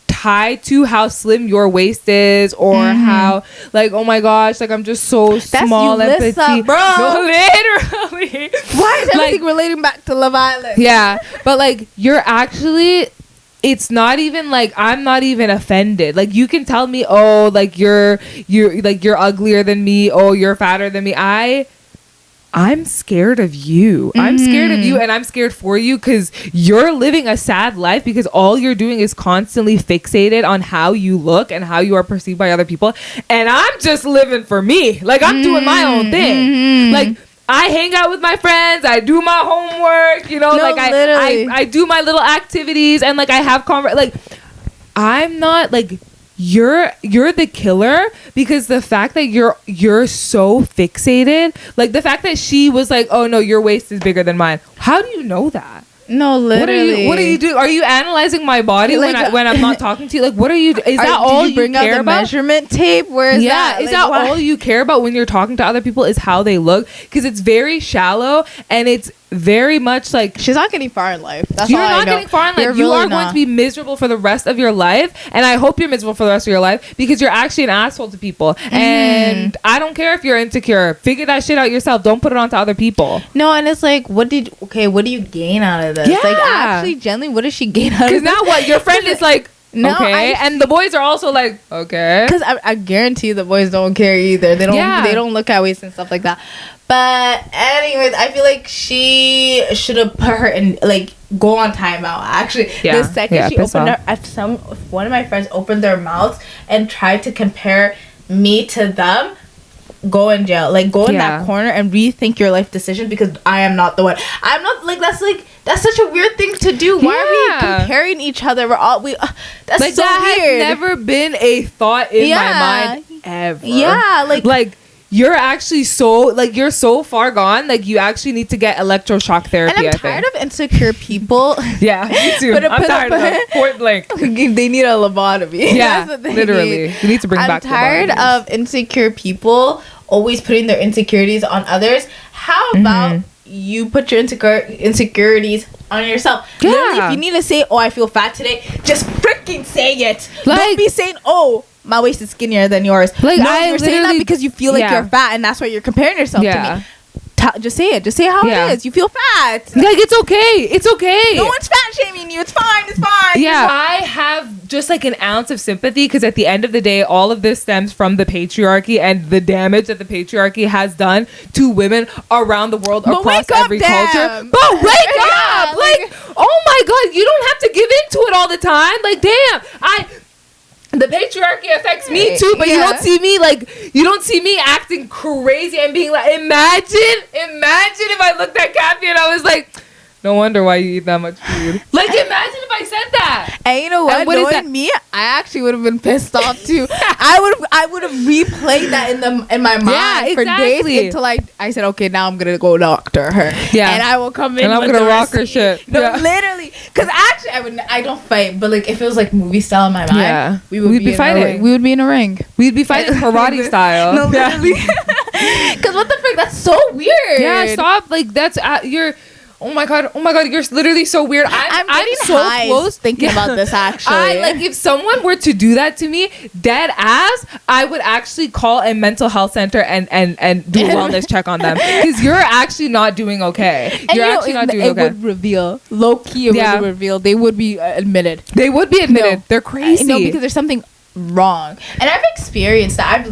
tied to how slim your waist is or how like, oh my gosh, like I'm just so small and petite, up, bro. No, literally. Why is everything relating back to Love Island? Yeah, but like you're actually, it's not even like I'm not even offended. Like, you can tell me, oh, like you're uglier than me, oh, you're fatter than me. I'm scared of you. I'm scared of you, and I'm scared for you because you're living a sad life because all you're doing is constantly fixated on how you look and how you are perceived by other people. And I'm just living for me. Like, I'm doing my own thing. Like, I hang out with my friends. I do my homework. You know, like I do my little activities, and like I have like I'm not like. You're the killer because the fact that you're so fixated, like the fact that she was like, oh no, your waist is bigger than mine. How do you know that? No, literally. What are you doing? Are you analyzing my body like, when I'm not talking to you? Like, what are you? Is that all you bring care out the about? Measurement tape? Where is that? Is that all you care about when you're talking to other people? Is how they look? Because it's very shallow and it's very much like she's not getting far in life. That's you're all not I know. getting far in life. You're you really are going to be miserable for the rest of your life, and I hope you're miserable for the rest of your life because you're actually an asshole to people. And I don't care if you're insecure. Figure that shit out yourself. Don't put it on to other people. No, and it's like, what do you gain out of this? Yeah. Like, actually, generally, what does she gain out of this? Because now what? Your friend is like, No, okay, and the boys are also like, okay, because I guarantee the boys don't care either. They don't look at waist and stuff like that. But anyways, I feel like she should have put her in, like, go on timeout. Actually, the second she opened her, one of my friends opened their mouths and tried to compare me to them, go in jail. Like, go in that corner and rethink your life decision, because I am not the one. I'm not, that's such a weird thing to do. Why are we comparing each other? That's like, so that weird. has never been a thought in my mind ever. Yeah, like you're actually you're so far gone. Like, you actually need to get electroshock therapy. And I'm tired of insecure people. Yeah, me too. I'm tired of them. Point blank. They need a lobotomy. Yeah, literally. You need to bring back. I'm tired of insecure people always putting their insecurities on others. How about you put your insecurities on yourself? Yeah. Literally, if you need to say, "Oh, I feel fat today," just freaking say it. Like, don't be saying, "Oh, my waist is skinnier than yours." Like, no, you're saying that because you feel like you're fat, and that's why you're comparing yourself to me. Just say it. Just say how it is. You feel fat. Like, it's okay. It's okay. No one's fat shaming you. It's fine. It's fine. Yeah. I have just like an ounce of sympathy, because at the end of the day, all of this stems from the patriarchy and the damage that the patriarchy has done to women around the world, across every culture. But wake up! Like, oh my God, you don't have to give into it all the time. Like, damn, the patriarchy affects me too, but you don't see me acting crazy and being like, imagine if I looked at Kafia and I was like, no wonder why you eat that much food. Like, imagine if I said that. And you know what? Knowing me, I actually would have been pissed off too. I would have replayed that in my mind for days until I said, okay, now I'm gonna go doctor her. Yeah, and I will come in and I'm gonna rock her shit. No, literally, because actually I don't fight, but like if it was like movie style in my mind, we'd be fighting. We would be in a ring. We'd be fighting karate style. No, literally. Because what the frick? That's so weird. Yeah, stop. Like, that's you're. Oh my god, you're literally so weird. I'm so close thinking about this, actually. Like, if someone were to do that to me, dead ass, I would actually call a mental health center and do a wellness check on them, because you're actually not doing okay. You're actually not doing okay. It would reveal, low key, would reveal. They would be admitted. No. They're crazy. No, because there's something wrong, and I've experienced that.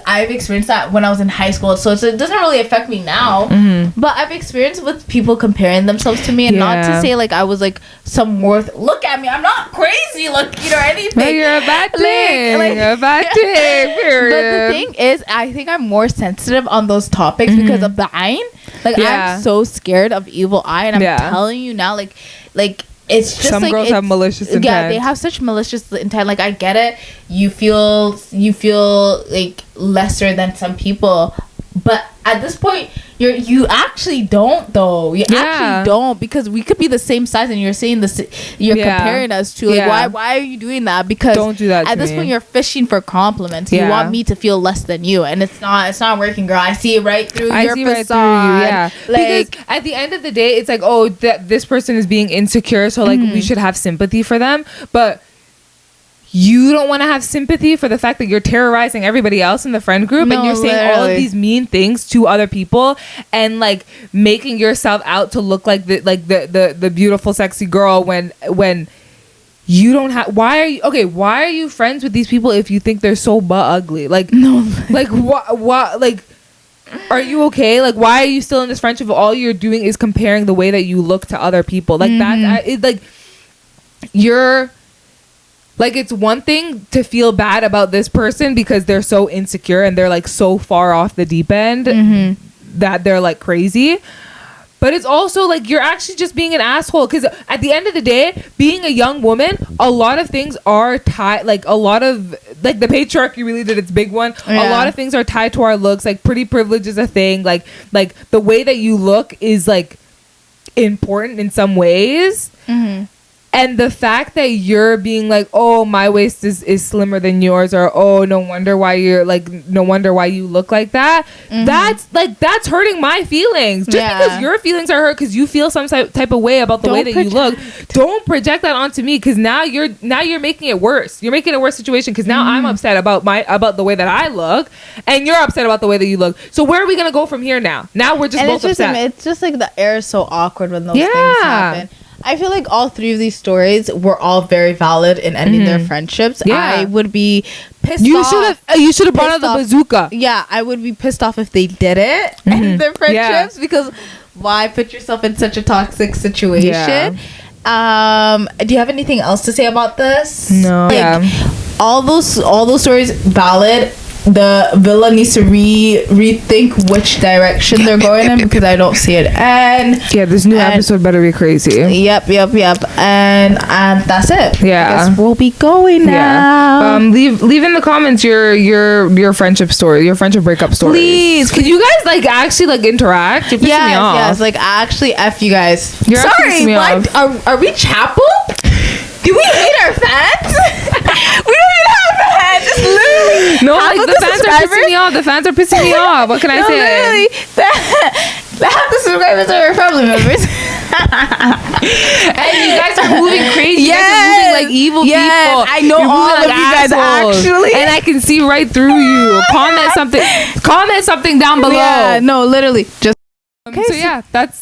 I've experienced that when I was in high school, so it doesn't really affect me now. But I've experienced with people comparing themselves to me, and not to say like I was like some worth. Look at me, I'm not crazy looking or anything. No, you're a bad thing. A bad thing. Period. But the thing is, I think I'm more sensitive on those topics because of the eye. Like, I'm so scared of evil eye, and I'm telling you now, like. It's just some like, girls have malicious intent. Yeah, they have such malicious intent. Like, I get it. You feel like lesser than some people, but at this point, you actually don't though. You actually don't, because we could be the same size, and you're saying this. You're comparing us to like why are you doing that? Because don't do that. At this point, you're fishing for compliments. You want me to feel less than you, and it's not working, girl. I see it right through your facade. Yeah, like, because at the end of the day, it's like, oh, this person is being insecure, so like we should have sympathy for them, but you don't want to have sympathy for the fact that you're terrorizing everybody else in the friend group, and you're saying all of these mean things to other people, and like making yourself out to look like the beautiful, sexy girl when you don't have. Why are you friends with these people if you think they're so ugly? Like, no, like what like. Are you okay? Like, why are you still in this friendship if all you're doing is comparing the way that you look to other people? Like, you're like, it's one thing to feel bad about this person because they're so insecure and they're like so far off the deep end that they're like crazy. But it's also like you're actually just being an asshole, because at the end of the day, being a young woman, a lot of things are tied. Like, a lot of like the patriarchy really did its big one. A lot of things are tied to our looks. Like, pretty privilege is a thing. Like the way that you look is like important in some ways. And the fact that you're being like, oh, my waist is slimmer than yours, or oh, no wonder why you look like that. That's hurting my feelings. Just because your feelings are hurt because you feel some type of way about the way that you look, don't project that onto me, because now you're making it worse. You're making it a worse situation, because now I'm upset about the way that I look, and you're upset about the way that you look. So where are we gonna go from here now? Now we're just both upset. It's just like the air is so awkward when those things happen. I feel like all three of these stories were all very valid in ending their friendships. Yeah. I would be pissed You off. should have brought out the bazooka. Yeah, I would be pissed off if they did it end their friendships because why put yourself in such a toxic situation? Do you have anything else to say about this? No. All those stories valid. The villa needs to rethink which direction they're going in because I don't see it. And this new episode better be crazy. Yep. And that's it. Yeah. I guess we'll be going now. Leave in the comments your friendship story, your friendship breakup stories. Please. Can you guys like actually like interact? You're pissing me off. Yes. Like actually, f you guys. You're actually pissing Sorry. me What? off. Are we chapel? Do we hate our fans? We don't even have fans. It's literally No, like the fans are pissing me off. The fans are pissing me off. What can I say? Literally, half the subscribers are our family members. And you guys are moving crazy. You guys are moving like evil people. I know You're all moving of you guys assholes. actually. And I can see right through you. Comment something down below. Yeah, no, literally. Just So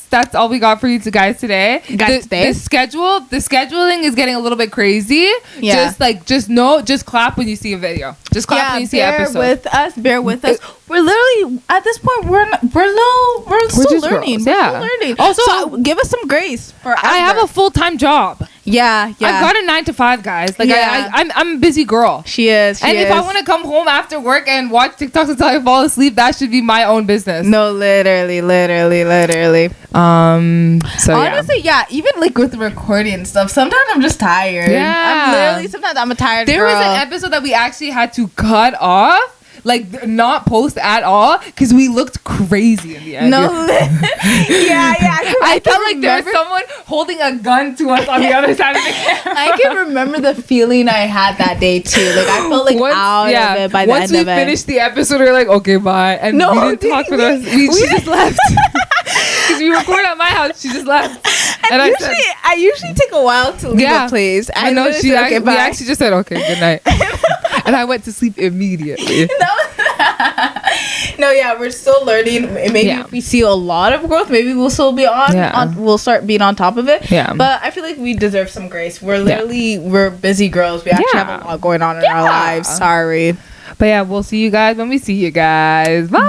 that's all we got for you guys today. The scheduling is getting a little bit crazy. Yeah. Just clap when you see a video. Just clap when you see an episode. Bear with us. We're literally at this point. We're still learning. Girls, yeah. We're still learning. Also, so give us some grace. I have a full-time job. Yeah. I've got a 9 to 5, guys. Like Yeah. I'm a busy girl. She is. If I want to come home after work and watch TikToks until I fall asleep, that should be my own business. No, literally. So honestly, even like with recording and stuff, sometimes I'm just tired. Yeah. Sometimes I'm a tired There girl. was an episode that we actually had to cut off, like not post at all, because we looked crazy in the end. No, I felt like there was someone holding a gun to us on the other side of the camera. I can remember the feeling I had that day too. Like I felt like out of it by the end of it. Once we finished the episode, we were like, okay, bye, and we didn't talk for the rest. She just left because we record at my house. She just left, and I usually take a while to leave a place. I know we actually just said okay, good night, and I went to sleep immediately. No, we're still learning. Maybe if we see a lot of growth, maybe we'll still be we'll start being on top of it. Yeah. But I feel like we deserve some grace. We're busy girls. We actually have a lot going on in our lives. Sorry. But we'll see you guys when we see you guys. Bye.